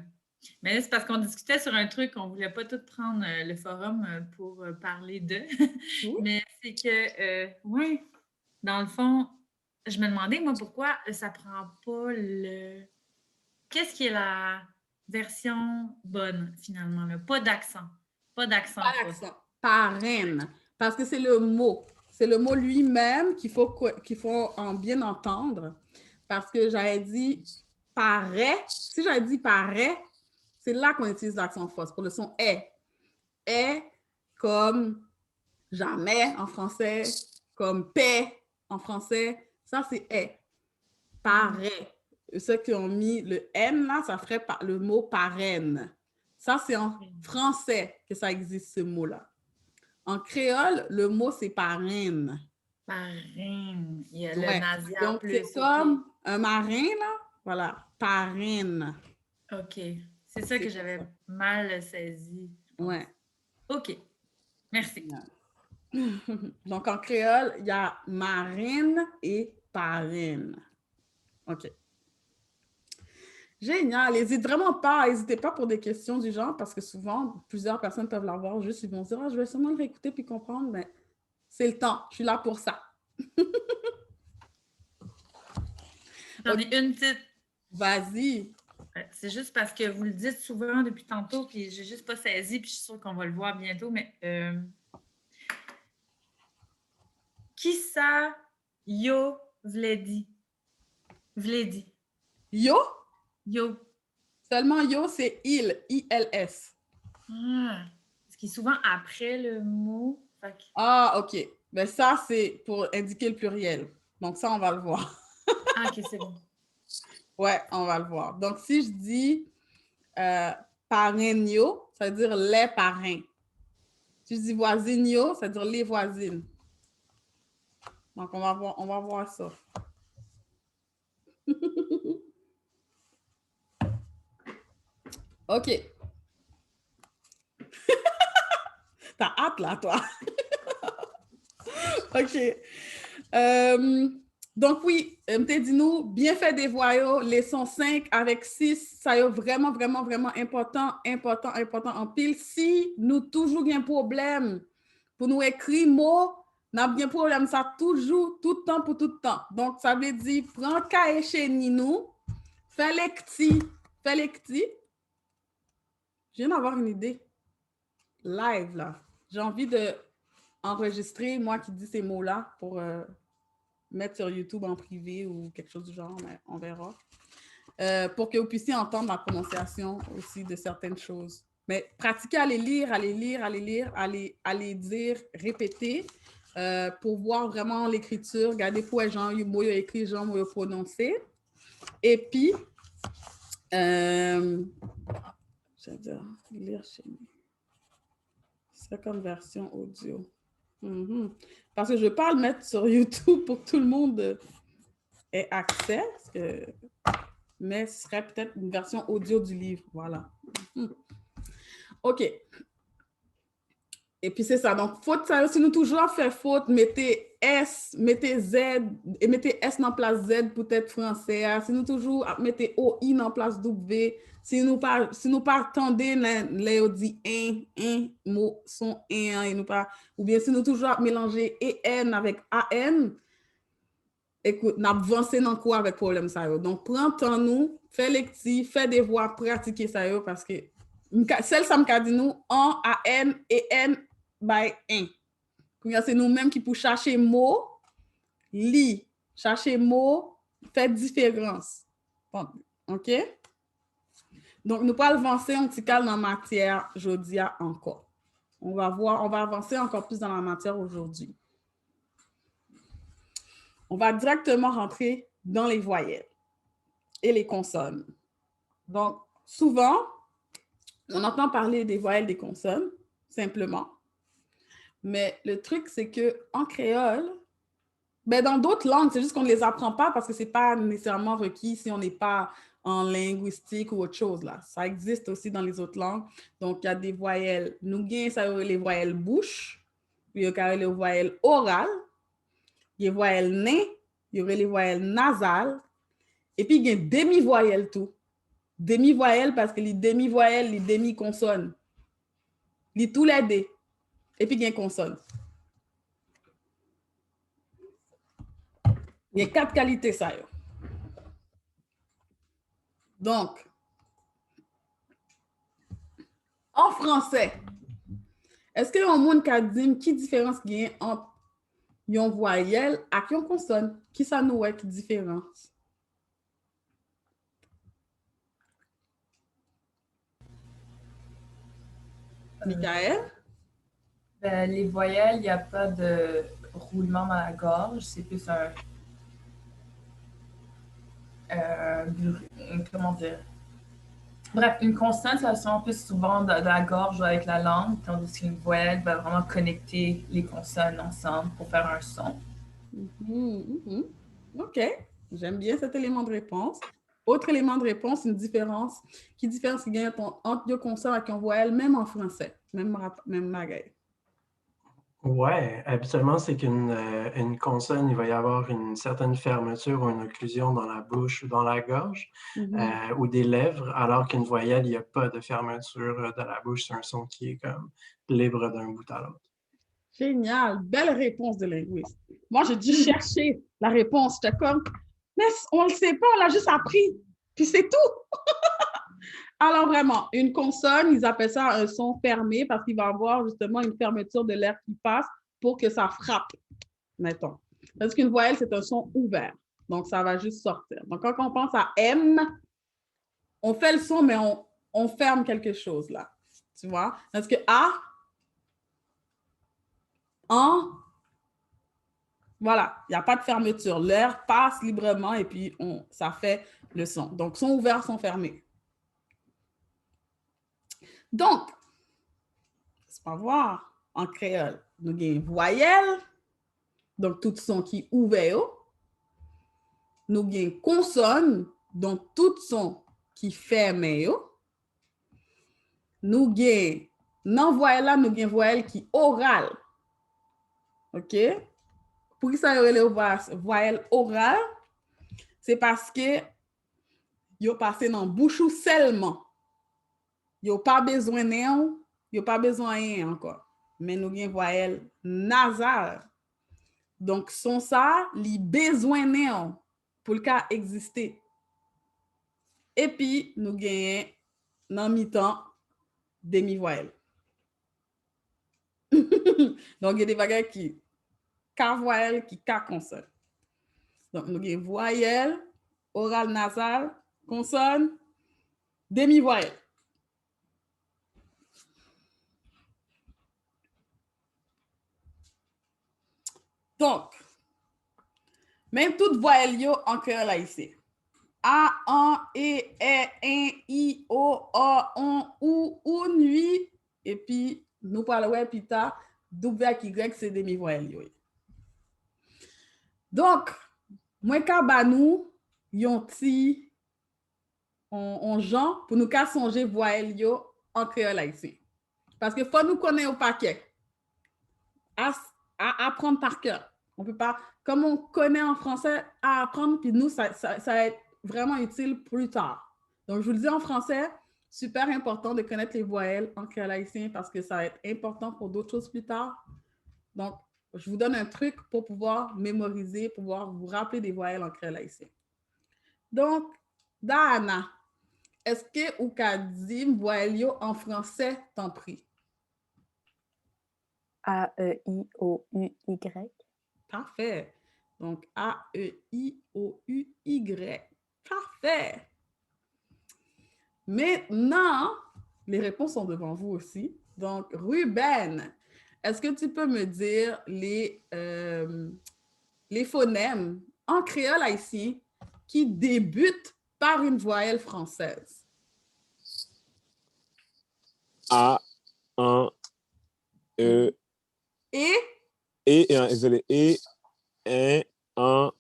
c'est parce qu'on discutait sur un truc, on ne voulait pas tout prendre le forum pour parler de. Mais c'est que, oui, dans le fond, je me demandais, moi, pourquoi ça ne prend pas le... Qu'est-ce qui est la version bonne, finalement, là? Pas d'accent. Pas d'accent. Parraine. Parce que c'est le mot. C'est le mot lui-même qu'il faut en bien entendre. Parce que j'avais dit paraît. Si j'avais dit paraît, c'est là qu'on utilise l'accent fausse pour le son est. Est comme jamais en français, comme paix en français. Ça, c'est est. Paraît. Ceux qui ont mis le N, là, ça ferait le mot parraine. Ça, c'est en français que ça existe, ce mot-là. En créole, le mot, c'est parraine. Parraine. Il y a le Ouais. nasal Donc, plus. c'est comme un marin, là. Voilà. Parraine. OK. C'est ça que j'avais mal saisi. Ouais. OK. Merci. Donc, en créole, il y a marraine et parraine. OK. Génial. N'hésitez pas pour des questions du genre, parce que souvent, plusieurs personnes peuvent l'avoir juste, ils vont se dire, ah, je vais sûrement le réécouter puis comprendre, mais c'est le temps. Je suis là pour ça. J'en ai une petite. Vas-y. C'est juste parce que vous le dites souvent depuis tantôt, puis j'ai juste pas saisi, puis je suis sûre qu'on va le voir bientôt, mais qui ça yo vledi? Vledi. Yo? Yo. Seulement yo, c'est il, I-L-S. Ah, ce qui est souvent après le mot. Ah, OK. Ben ça, c'est pour indiquer le pluriel. Donc ça, on va le voir. Ah, OK, c'est bon. Ouais, on va le voir. Donc, si je dis parrainio, ça veut dire les parrains. Si je dis voisinio, ça veut dire les voisines. Donc, on va voir ça. OK. T'as hâte, là, toi. OK. Donc, oui, m'te dit nous, bien fait des voyaux, leçon 5 avec 6, ça y est vraiment, vraiment, vraiment important en pile. Si nous toujours un problème pour nous écrire mots, nous avons un problème, ça toujours, tout le temps pour tout le temps. Donc, ça veut dire, prends cahier chez nous, fais les petits. Je viens d'avoir une idée. Live, là. J'ai envie d'enregistrer, moi qui dis ces mots-là, pour mettre sur YouTube en privé ou quelque chose du genre, mais on verra. Pour que vous puissiez entendre la prononciation aussi de certaines choses. Mais pratiquez à les lire, à les dire, répéter, pour voir vraiment l'écriture, regardez pour les gens, ils écrit, les gens, ils prononcer. Et puis, je vais dire, lire chez nous. C'est comme version audio. Parce que je ne vais pas le mettre sur YouTube pour que tout le monde ait accès, mais ce serait peut-être une version audio du livre. Voilà. OK. Et puis, c'est ça. Donc, faute, ça, si nous toujours fait faute, mettez S, mettez Z, et mettez S dans place Z pour être français. Si nous toujours mettez OI dans place W, si nous pas attendez, les dit un mot son un, et nous pas, ou bien si nous toujours mélanger EN avec AN, écoute, nous avancé dans quoi avec problème ça. Donc, prends temps nous, fais les petits, fais des voix, pratiquer ça parce que celle ça me dit nous en AN et N by 1. C'est nous-mêmes qui pour chercher mot, chercher mot, faire différence. Bon, OK? Donc, nous pas avancer un petit cas dans la matière aujourd'hui encore. On va avancer encore plus dans la matière aujourd'hui. On va directement rentrer dans les voyelles et les consonnes. Donc, souvent, on entend parler des voyelles des consonnes, simplement. Mais le truc, c'est qu'en créole, ben dans d'autres langues, c'est juste qu'on ne les apprend pas parce que ce n'est pas nécessairement requis si on n'est pas en linguistique ou autre chose. Là. Ça existe aussi dans les autres langues. Donc, il y a des voyelles. Nous, ça y aurait les voyelles bouche, puis il y aurait les voyelles orales, il y a les voyelles nez, il y aurait les voyelles nasales, et puis il y a demi-voyelles tout. Demi-voyelles parce que les demi-voyelles, les demi-consonnes. Les tous les deux. Et puis il y a une consonne. Il y a 4 qualités, ça. Donc, en français, est-ce qu'il y a un monde qui a dit qui différence il y a entre une voyelle et une consonne? Qui ça nous est qui différence? Michael? Ben, les voyelles, il n'y a pas de roulement dans la gorge, c'est plus comment dire? Bref, une consonne, ça sonne plus souvent de la gorge ou avec la langue, tandis qu'une voyelle va vraiment connecter les consonnes ensemble pour faire un son. OK. J'aime bien cet élément de réponse. Autre élément de réponse, une différence qui gagne entre deux consonnes et une voyelle, même en français, même magaille. Ouais, habituellement, c'est qu'une consonne, il va y avoir une certaine fermeture ou une occlusion dans la bouche ou dans la gorge ou des lèvres, alors qu'une voyelle, il n'y a pas de fermeture de la bouche. C'est un son qui est comme libre d'un bout à l'autre. Génial, belle réponse de linguiste. Moi, j'ai dû chercher la réponse. J'étais comme, mais on ne le sait pas, on l'a juste appris. Puis c'est tout. Alors vraiment, une consonne, ils appellent ça un son fermé parce qu'il va avoir justement une fermeture de l'air qui passe pour que ça frappe, mettons. Parce qu'une voyelle, c'est un son ouvert. Donc, ça va juste sortir. Donc, quand on pense à M, on fait le son, mais on ferme quelque chose là. Tu vois? Parce que A, en, voilà, il n'y a pas de fermeture. L'air passe librement et puis ça fait le son. Donc, son ouvert, son fermé. Donc, on va voir en créole, nous avons une voyelle, donc tout son qui est ouvert. Nous avons une consonne, donc tout son qui est fermé. Nous avons, dans voyelle là, nous avons une voyelle qui est orale. OK? Pour qui ça y a voyelle orale? C'est parce que yo passé dans bouche ou seulement. Yo pas besoin néon, yo pas besoin rien encore. Mais nous avons une voyelle nasale. Donc, son ça, li besoin néon pour le cas exister. Et puis, nous gagnons dans mi-temps demi-voyelle. Donc, il y a des bagages qui ka voyelle, qui ka consonne. Donc, nous avons voyelle, oral nasal, consonne, demi-voyelle. Donc, même toutes voyelles yo en créole haïtien. A, an, e, i, o, on, ou, nuit. Et puis, nous parlons plus tard, W, Y, c'est demi-voyelles. Donc, moi, kabanou, yon ti, on Jean, pour nous songer voyelles yo en créole haïtien. Parce que faut nous connaître au paquet. À apprendre par cœur. On peut pas, comme on connaît en français, à apprendre, puis nous, ça va être vraiment utile plus tard. Donc, je vous le dis en français, super important de connaître les voyelles en créole haïtien parce que ça va être important pour d'autres choses plus tard. Donc, je vous donne un truc pour pouvoir mémoriser, pour pouvoir vous rappeler des voyelles en créole haïtien. Donc, Dana, est-ce que vous avez dit voyelles en français, t'en prie? A, E, I, O, U, Y. Parfait. Donc, A, E, I, O, U, Y. Parfait. Maintenant, les réponses sont devant vous aussi. Donc, Ruben, est-ce que tu peux me dire les phonèmes en créole haïtien qui débutent par une voyelle française? A, un, E. Et? Désolé. E, un,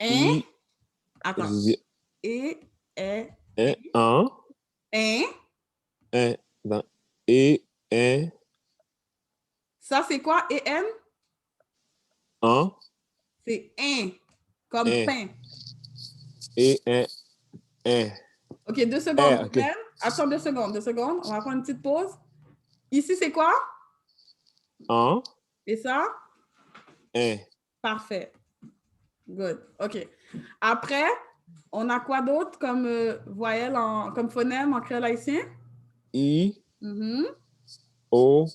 I. Attends. E, un. Ça, c'est quoi? E-N? Un. C'est un, comme pain. OK, 2 secondes. Okay. Attends 2 secondes. On va prendre une petite pause. Ici, c'est quoi? Un. Et ça? Un. Parfait. Good. OK. Après, on a quoi d'autre comme voyelle, comme phonème en créole haïtien? I. O.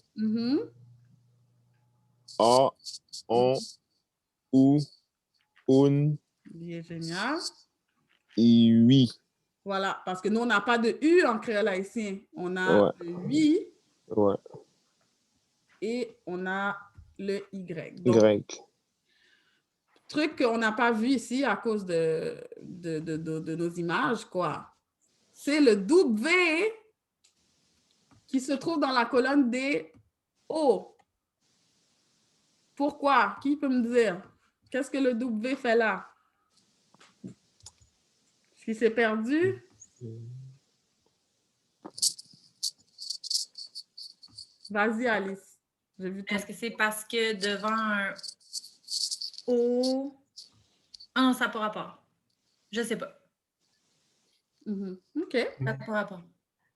A. On. Ou. Un. Bien, génial. Oui. Voilà, parce que nous, on n'a pas de U en créole haïtien. On a le oui. Ouais. Et on a le Y. Donc, Y. Truc qu'on n'a pas vu ici à cause de nos images, quoi. C'est le W qui se trouve dans la colonne des O. Pourquoi? Qui peut me dire? Qu'est-ce que le W fait là? Est-ce qu'il s'est perdu? Vas-y, Alice. Est-ce que c'est parce que devant un O... Ah non, ça n'a pas rapport. Je ne sais pas. OK. Ça n'a pas rapport.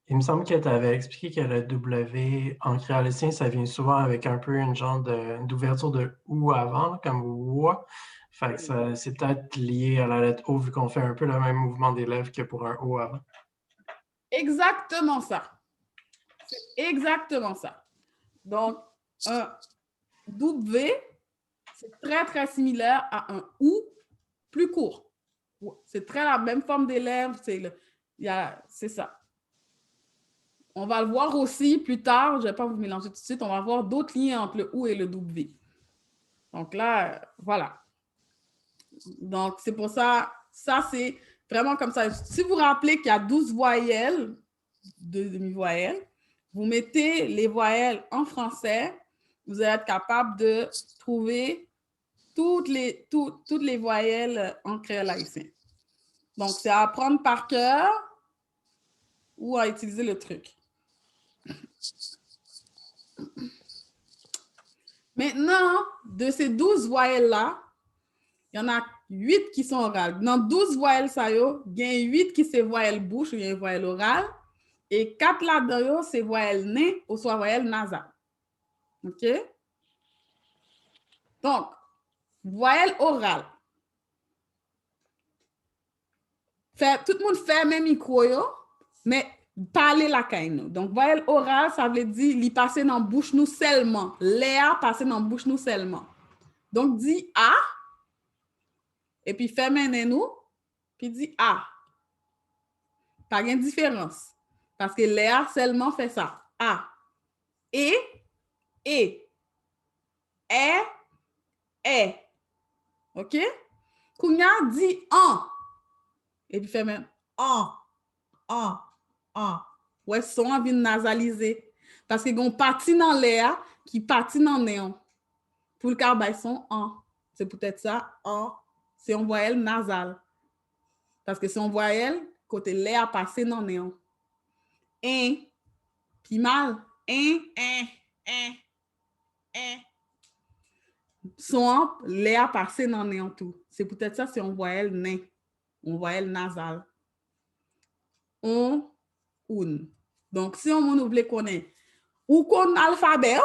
Il me semble que tu avais expliqué que le W en créolicien, ça vient souvent avec un peu une genre d'ouverture de OU avant, là, comme OUA. Fait que c'est peut-être lié à la lettre O vu qu'on fait un peu le même mouvement des lèvres que pour un O avant. Exactement ça. C'est exactement ça. Donc, un W, c'est très, très similaire à un OU plus court. C'est très la même forme des lèvres. C'est ça. On va le voir aussi plus tard. Je ne vais pas vous mélanger tout de suite. On va voir d'autres liens entre le OU et le W. Donc là, voilà. Donc, c'est pour ça, ça, c'est vraiment comme ça. Si vous vous rappelez qu'il y a 12 voyelles, 2 demi-voyelles, vous mettez les voyelles en français, vous allez être capable de trouver toutes les voyelles en créole haïtien. Donc, c'est à apprendre par cœur ou à utiliser le truc. Maintenant, de ces 12 voyelles-là, il y en a 8 qui sont orales. Dans 12 voyelles, il y a 8 qui sont voyelles bouche ou une voyelle orale. Et 4 là-dedans, c'est voyelles nez ou soit voyelles nasales. OK? Donc, voyelle orale. Tout le monde fait même micro, mais parler la caille. Donc, voyelle orale, ça veut dire li passer dans la bouche nous seulement. Léa passer dans la bouche nous seulement. Donc, dit A. Et puis, fermez nous, puis dit A. Pas de différence. Parce que Léa seulement fait ça. A. E. OK? Kounya dit an. Et puis, fermez an. Ouais, son vient nasaliser. Parce que gon parti dans Léa qui parti dans néon. Pour le cas, son an. C'est peut-être ça, an. C'est une voyelle nasale. Parce que c'est une voyelle côté l'air passé dans le néon. Puis mal. Son l'air passé dans le néon tout. C'est peut-être ça, c'est une voyelle nez. Une voyelle nasale. On. Donc, si on veut connaître ou qu'on alphabet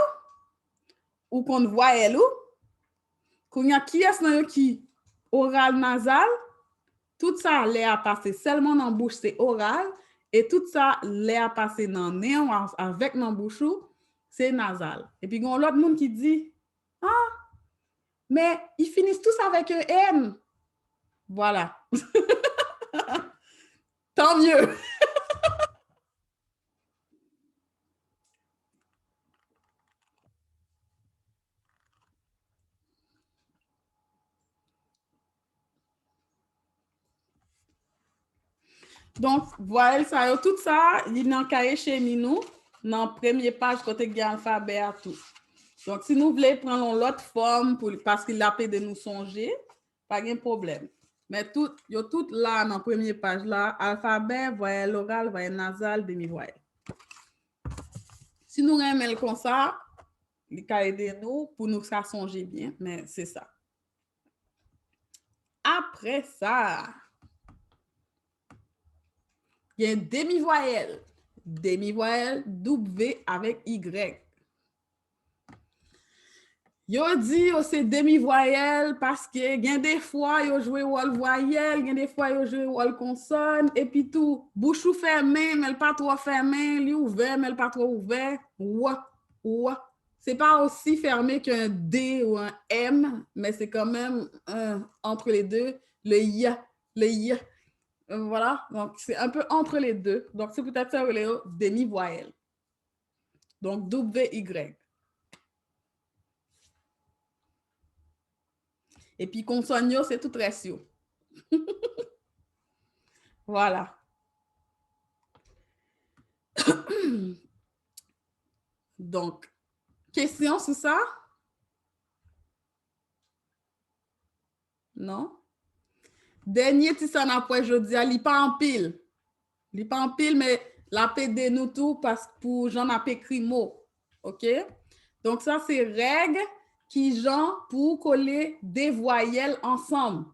ou qu'on voyelle ou qu'on y a qui est-ce qui oral nasal, tout ça l'air passé seulement dans la bouche, c'est oral, et tout ça l'air passé dans le néon avec dans la bouche, c'est nasal. Et puis, il y a l'autre monde qui dit, ah, mais ils finissent tous avec un N. Voilà. Tant mieux. Donc, voyelle ça, tout ça, il y a un cahier chez nous, dans la première page, côté de l'alphabet à tout. Donc, si nous voulons prendre l'autre forme parce qu'il a fait de nous songer, pas de problème. Mais tout, il y a tout là, dans la première page là, alphabet, voyelle orale, voyelle nasale, demi-voyelle. Si nous remettons comme ça, il va aider nous pour nous faire songer bien, mais c'est ça. Après ça, il y a une demi-voyelle. Demi-voyelle W avec Y. Yo dit c'est demi-voyelle parce que il y a des fois yo joué rôle voyelle, il y a des fois yo joué rôle consonne et puis tout bouche fermée mais pas trop fermée, li ouvert mais pas trop ouvert. Ouah. C'est pas aussi fermé qu'un D ou un M, mais c'est quand même entre les deux, le Y. Voilà, donc c'est un peu entre les deux. Donc, c'est peut-être ça, les demi-voyelles. Donc, W-Y. Et puis, consonne, c'est tout ratio. Voilà. Donc, question sur ça? Non? Dernier ti ça n'a pas jodi, li pas en pile. Li pas en pile, mais la PD nous tout parce que pour j'en ai écrit mot. OK? Donc ça, c'est règle qui genre pour coller des voyelles ensemble.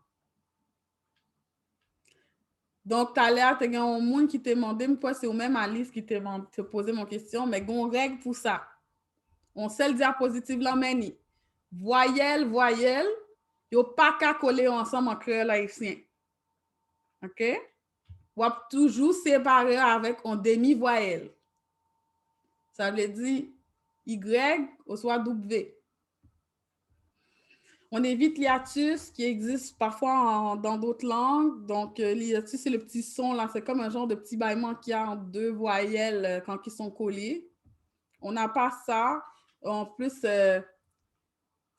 Donc, tout à l'heure, tu as un monde qui t'a demandé, mais c'est au même Alice qui t'a posé mon question, mais il y a une règle pour ça. On sait le diapositive là, mais voyelle, voyelle, il n'y a pas qu'à coller ensemble en créole haïtien. OK? On va toujours séparer avec un demi-voyelle. Ça veut dire Y ou soit W. On évite l'hiatus qui existe parfois dans d'autres langues. Donc, l'hiatus, c'est le petit son, là. C'est comme un genre de petit bâillement qu'il y a entre deux voyelles quand ils sont collés. On n'a pas ça. En plus,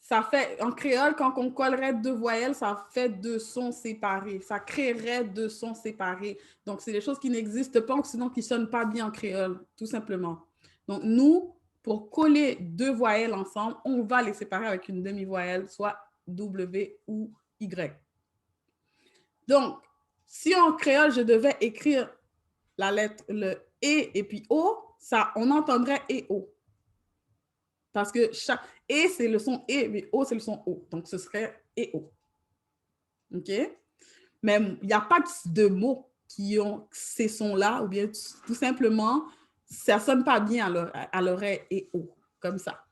ça fait, en créole, quand on collerait deux voyelles, ça fait deux sons séparés. Ça créerait deux sons séparés. Donc, c'est des choses qui n'existent pas ou sinon qui ne sonnent pas bien en créole, tout simplement. Donc, nous, pour coller deux voyelles ensemble, on va les séparer avec une demi-voyelle, soit W ou Y. Donc, si en créole, je devais écrire la lettre, le E et puis O, ça, on entendrait E-O. Parce que chaque E, c'est le son E, mais O, c'est le son O. Donc, ce serait E-O. OK? Mais il n'y a pas de mots qui ont ces sons-là, ou bien tout simplement, ça ne sonne pas bien à l'oreille E-O, comme ça.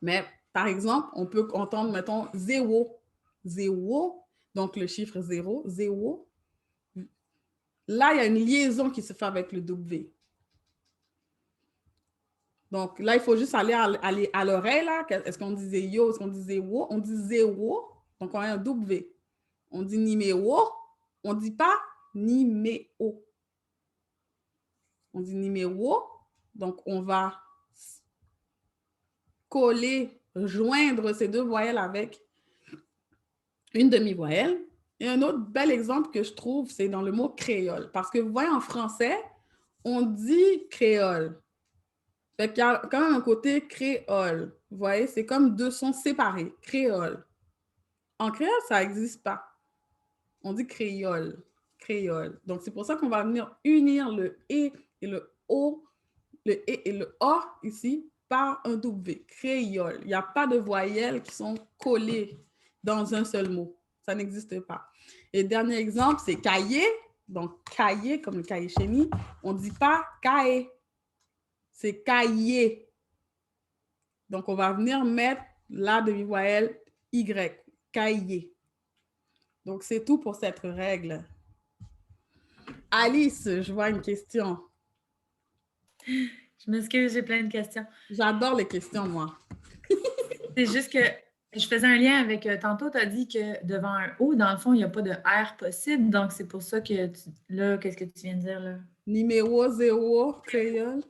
Mais, par exemple, on peut entendre, mettons, 0. 0, donc le chiffre 0, 0. Là, il y a une liaison qui se fait avec le W. Donc, là, il faut juste aller à l'oreille, là. Est-ce qu'on disait yo, est-ce qu'on disait wo? On dit 0, donc on a un W. On dit numéro, on ne dit pas numéro. On dit numéro, donc on va coller, joindre ces deux voyelles avec une demi-voyelle. Et un autre bel exemple que je trouve, c'est dans le mot créole. Parce que vous voyez, en français, on dit créole. Fait qu'il y a quand même un côté créole. Vous voyez, c'est comme deux sons séparés. Créole. En créole, ça n'existe pas. On dit créole. Créole. Donc, c'est pour ça qu'on va venir unir le E et le O, le E et le O ici, par un W. Créole. Il n'y a pas de voyelles qui sont collées dans un seul mot. Ça n'existe pas. Et dernier exemple, c'est cahier. Donc, cahier, comme le cahier chenille, on ne dit pas cahier. C'est cahier. Donc, on va venir mettre la demi-voyelle Y. Cahier. Donc, c'est tout pour cette règle. Alice, je vois une question. Je m'excuse, j'ai plein de questions. J'adore les questions, moi. C'est juste que je faisais un lien avec tantôt, tu as dit que devant un O, dans le fond, il n'y a pas de R possible. Donc, c'est pour ça que là, qu'est-ce que tu viens de dire là? Numéro 0, créole.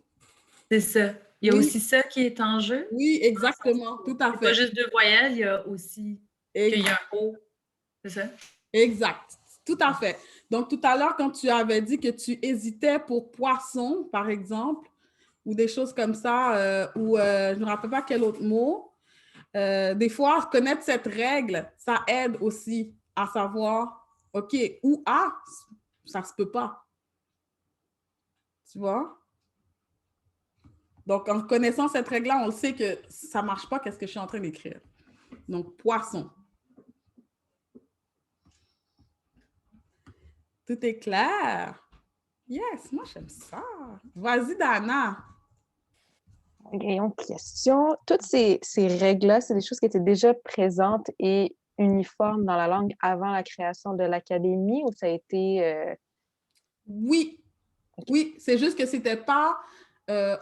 C'est ça. Il y a aussi ça qui est en jeu. Oui, exactement. Tout à fait. Pas juste deux voyelles, il y a aussi qu'il y a un O. C'est ça? Exact. Tout à fait. Donc, tout à l'heure, quand tu avais dit que tu hésitais pour poisson, par exemple, ou des choses comme ça, ou je ne me rappelle pas quel autre mot, des fois, connaître cette règle, ça aide aussi à savoir, OK, ou A, ça ne se peut pas. Tu vois? Donc, en connaissant cette règle-là, on le sait que ça ne marche pas, qu'est-ce que je suis en train d'écrire. Donc, poisson. Tout est clair? Yes, moi, j'aime ça. Vas-y, Dana. Rayon question. Toutes ces règles-là, c'est des choses qui étaient déjà présentes et uniformes dans la langue avant la création de l'Académie ou ça a été... Oui. Okay. Oui, c'est juste que ce n'était pas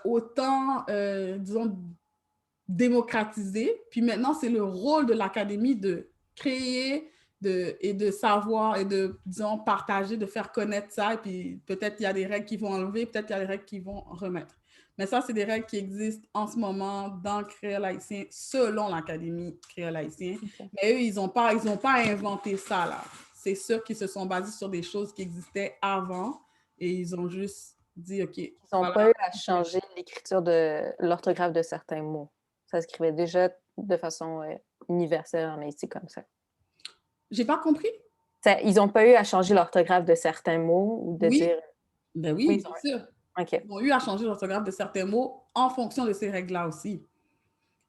autant, disons, démocratisé. Puis maintenant, c'est le rôle de l'Académie de créer et de savoir et de, disons, partager, de faire connaître ça. Et puis peut-être il y a des règles qui vont enlever, peut-être il y a des règles qui vont remettre. Mais ça, c'est des règles qui existent en ce moment dans le créole haïtien, selon l'Académie créole haïtien. Okay. Mais eux, ils n'ont pas inventé ça, là. C'est sûr qu'ils se sont basés sur des choses qui existaient avant et ils ont juste dit, OK. Ils n'ont pas eu à changer l'écriture de l'orthographe de certains mots. Ça s'écrivait déjà de façon universel en Haïti comme ça. J'ai pas compris. Ils n'ont pas eu à changer l'orthographe de certains mots ou de dire... Ben oui, bien sûr. Okay. Ils ont eu à changer l'orthographe de certains mots en fonction de ces règles-là aussi.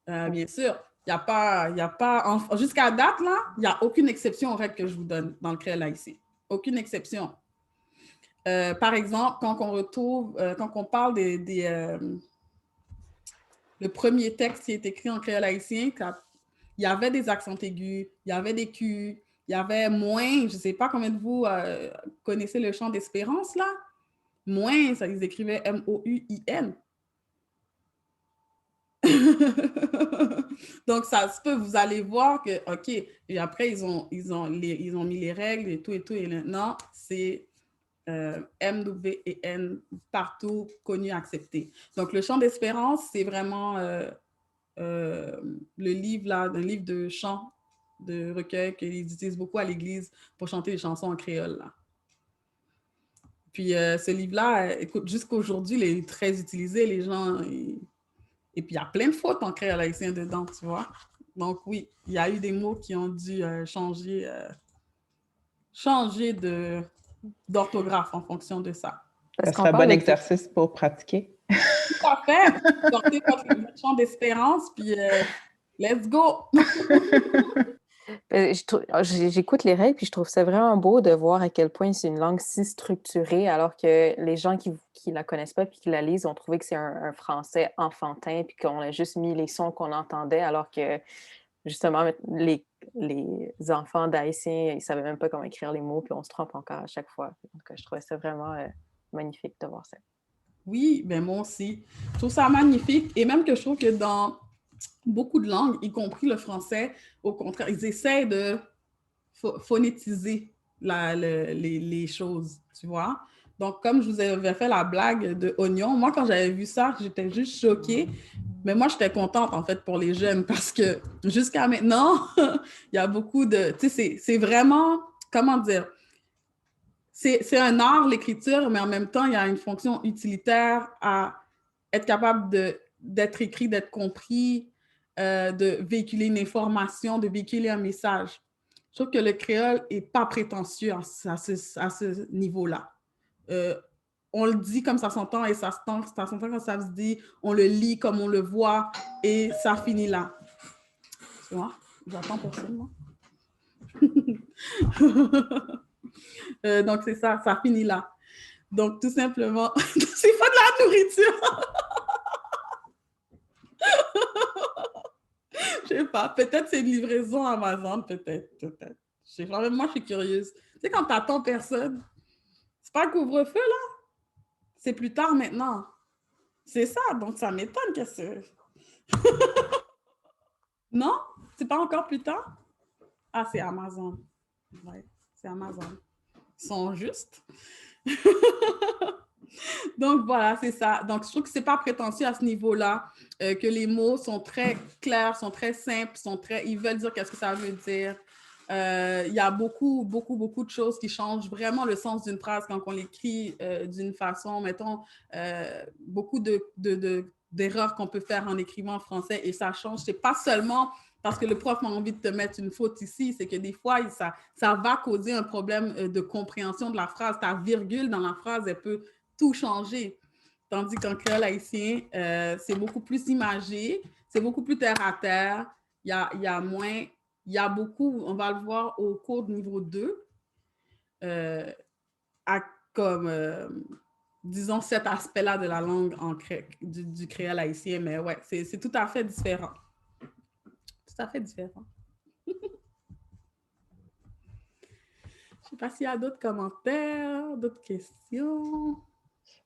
Bien sûr, il n'y a pas jusqu'à date, là, il n'y a aucune exception aux règles que je vous donne dans le créole haïtien. Aucune exception. Par exemple, quand on parle le premier texte qui est écrit en créole haïtien, il y avait des accents aigus, il y avait des Q, il y avait moins, je ne sais pas combien de vous connaissez le chant d'espérance, là. Moins, ça, ils écrivaient M-O-U-I-N. Donc, ça se peut, vous allez voir que, OK, et après, ils ont mis les règles et tout, et maintenant, c'est M-W-E-N partout, connu, accepté. Donc, le chant d'espérance, c'est vraiment le livre, là, un livre de chant, de recueil qu'ils utilisent beaucoup à l'église pour chanter les chansons en créole, là. Puis, ce livre-là, écoute, jusqu'à aujourd'hui, il est très utilisé, les gens... Et puis, il y a plein de fautes en créole haïtien dedans, tu vois. Donc, oui, il y a eu des mots qui ont dû changer d'orthographe en fonction de ça. Ça serait un bon exercice pour pratiquer. Tout à fait. Sortez votre chant d'espérance, puis let's go! J'écoute les règles, puis je trouve ça vraiment beau de voir à quel point c'est une langue si structurée, alors que les gens qui la connaissent pas puis qui la lisent ont trouvé que c'est un français enfantin, puis qu'on a juste mis les sons qu'on entendait, alors que, justement, les enfants d'Haïtiens, ils savaient même pas comment écrire les mots, puis on se trompe encore à chaque fois. Donc, je trouvais ça vraiment magnifique de voir ça. Oui, ben moi aussi. Je trouve ça magnifique, et même que je trouve que dans beaucoup de langues, y compris le français, au contraire, ils essaient de phonétiser les choses, tu vois. Donc, comme je vous avais fait la blague de oignon, moi, quand j'avais vu ça, j'étais juste choquée. Mais moi, j'étais contente, en fait, pour les jeunes, parce que jusqu'à maintenant, il y a beaucoup de... Tu sais, c'est vraiment... Comment dire? C'est un art, l'écriture, mais en même temps, il y a une fonction utilitaire à être capable d'être écrit, d'être compris, de véhiculer une information, de véhiculer un message. Je trouve que le créole n'est pas prétentieux à ce niveau-là. On le dit comme ça s'entend et ça s'entend comme ça se dit, on le lit comme on le voit et ça finit là. Tu vois? J'attends personne, moi. Donc, c'est ça, ça finit là. Donc, tout simplement, c'est pas de la nourriture. Je sais pas, peut-être c'est une livraison Amazon, peut-être. Moi, je suis curieuse. Tu sais, quand t'attends personne, c'est pas le couvre-feu, là? C'est plus tard maintenant. C'est ça, donc ça m'étonne que c'est... Non? C'est pas encore plus tard? Ah, c'est Amazon. Ouais, c'est Amazon. Ils sont justes. Donc, voilà, c'est ça. Donc, je trouve que ce n'est pas prétentieux à ce niveau-là, que les mots sont très clairs, sont très simples, ils veulent dire qu'est-ce que ça veut dire. Il y a beaucoup de choses qui changent vraiment le sens d'une phrase quand on l'écrit d'une façon, mettons, beaucoup d'erreurs qu'on peut faire en écrivant en français et ça change. C'est pas seulement parce que le prof a envie de te mettre une faute ici, c'est que des fois, ça va causer un problème de compréhension de la phrase. Ta virgule dans la phrase, elle peut tout changer. Tandis qu'en créole haïtien, c'est beaucoup plus imagé, c'est beaucoup plus terre à terre, il y a moins, il y a beaucoup, on va le voir au cours de niveau 2, disons, cet aspect-là de la langue du créole haïtien, mais ouais, c'est tout à fait différent. Tout à fait différent. Je ne sais pas s'il y a d'autres commentaires, d'autres questions.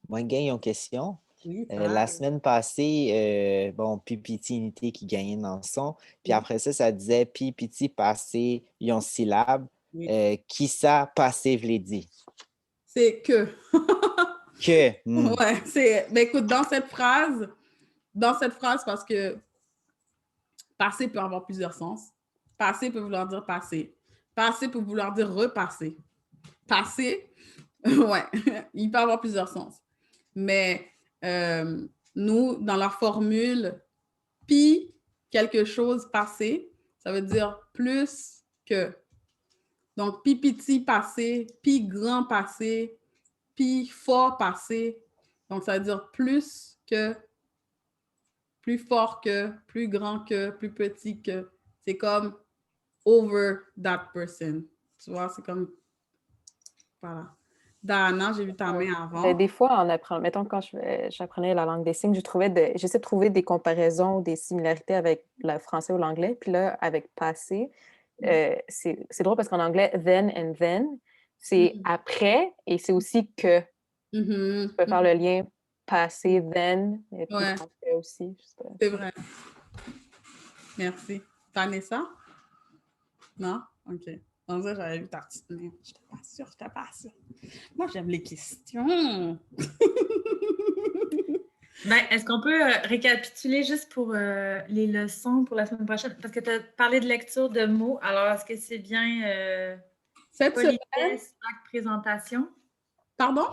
Moi, je gagne une question. Oui, la semaine passée, Pipiti Unité qui gagnait dans le son. Puis après ça, ça disait Pipiti passé, yon syllabe. Oui. Qui ça passé v'lait dit? C'est que. Que. Ouais, c'est. Mais écoute, dans cette phrase, parce que passer peut avoir plusieurs sens. Passer peut vouloir dire passer. Passer peut vouloir dire repasser. Passer, ouais, il peut avoir plusieurs sens. Mais nous, dans la formule pi quelque chose passé, ça veut dire plus que. Donc, pi petit passé, pi grand passé, pi fort passé. Donc, ça veut dire plus que, plus fort que, plus grand que, plus petit que. C'est comme over that person. Tu vois, c'est comme... Voilà. Dana, j'ai vu ta main avant. Des fois, mettons, quand j'apprenais la langue des signes, j'essaie de trouver des comparaisons, des similarités avec le français ou l'anglais. Puis là, avec passé, c'est drôle parce qu'en anglais, then and then, c'est après et c'est aussi que. Tu peux faire le lien passé, then, et puis après aussi. C'est vrai. Merci. Vanessa? Non? OK. On dirait que j'avais vu ta petite main. Je n'étais pas sûre. Moi, j'aime les questions. Est-ce qu'on peut récapituler juste pour les leçons pour la semaine prochaine? Parce que tu as parlé de lecture de mots. Alors, est-ce que c'est bien politesse, acte, présentation? Pardon?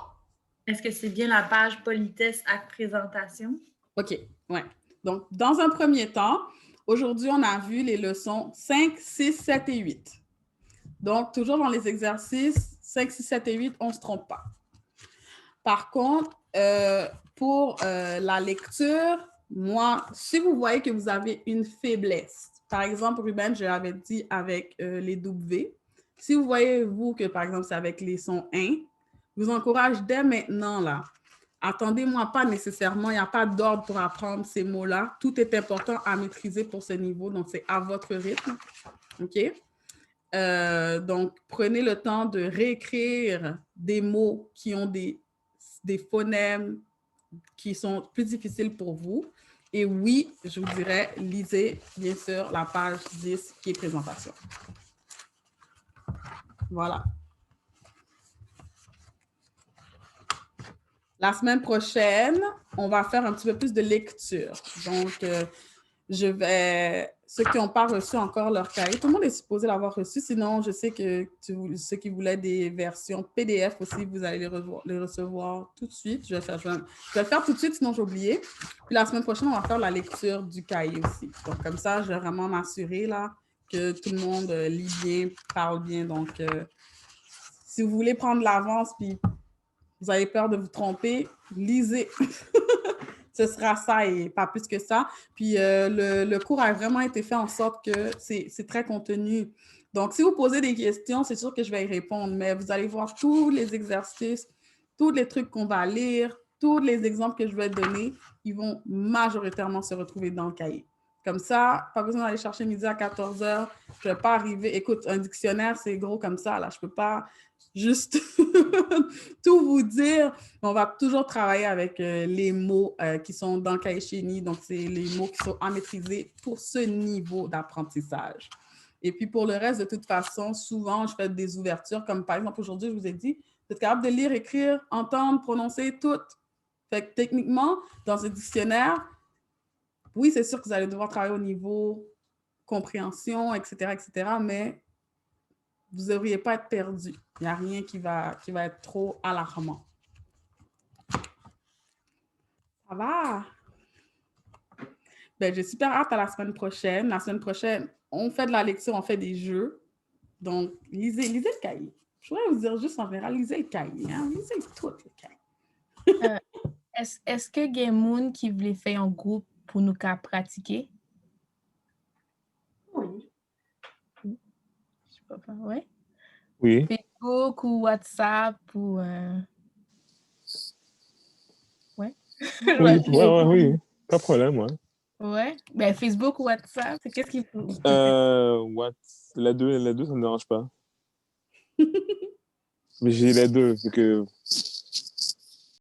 Est-ce que c'est bien la page politesse, acte, présentation? OK, ouais. Donc, dans un premier temps, aujourd'hui, on a vu les leçons 5, 6, 7 et 8. Donc, toujours dans les exercices 5, 6, 7 et 8, on ne se trompe pas. Par contre, pour la lecture, moi, si vous voyez que vous avez une faiblesse, par exemple, Ruben, je l'avais dit avec les W, si vous voyez, vous, que par exemple, c'est avec les sons 1, je vous encourage dès maintenant, là, attendez-moi pas nécessairement, il n'y a pas d'ordre pour apprendre ces mots-là. Tout est important à maîtriser pour ce niveau, donc c'est à votre rythme. OK? Donc, prenez le temps de réécrire des mots qui ont des phonèmes qui sont plus difficiles pour vous. Et oui, je vous dirais, lisez bien sûr la page 10 qui est présentation. Voilà. La semaine prochaine, on va faire un petit peu plus de lecture. Donc, ceux qui n'ont pas reçu encore leur cahier, tout le monde est supposé l'avoir reçu. Sinon, je sais que ceux qui voulaient des versions PDF aussi, vous allez les recevoir tout de suite. Je vais le faire tout de suite, sinon j'ai oublié. Puis la semaine prochaine, on va faire la lecture du cahier aussi. Donc, comme ça, je vais vraiment m'assurer là, que tout le monde lit bien, parle bien. Donc, si vous voulez prendre l'avance, puis vous avez peur de vous tromper, lisez. Ce sera ça et pas plus que ça. Puis le cours a vraiment été fait en sorte que c'est très contenu. Donc, si vous posez des questions, c'est sûr que je vais y répondre, mais vous allez voir tous les exercices, tous les trucs qu'on va lire, tous les exemples que je vais donner, ils vont majoritairement se retrouver dans le cahier. Comme ça, pas besoin d'aller chercher midi à 14h. Je ne vais pas arriver. Écoute, un dictionnaire, c'est gros comme ça. Là. Je ne peux pas juste tout vous dire. On va toujours travailler avec les mots qui sont dans le cahier Chéni. Donc, c'est les mots qui sont à maîtriser pour ce niveau d'apprentissage. Et puis, pour le reste, de toute façon, souvent, je fais des ouvertures. Comme par exemple, aujourd'hui, je vous ai dit, vous êtes capable de lire, écrire, entendre, prononcer, tout. Fait que techniquement, dans ce dictionnaire, oui, c'est sûr que vous allez devoir travailler au niveau compréhension, etc., mais vous ne devriez pas être perdu. Il n'y a rien qui va être trop alarmant. Ça va? Ben, j'ai super hâte à la semaine prochaine. La semaine prochaine, on fait de la lecture, on fait des jeux. Donc, lisez le cahier. Je voudrais vous dire juste en général, lisez le cahier. Hein? Lisez tout le cahier. Est-ce que il y a monde qui voulait faire un groupe pour nous pratiquer? Oui. Je sais pas, ouais. Oui. Facebook ou WhatsApp ou... Ouais. Oui. Pas de problème, ouais. Ouais. Ben, Facebook ou WhatsApp, c'est qu'est-ce qu'il faut? Les deux, ça ne me dérange pas. Mais j'ai les deux, vu que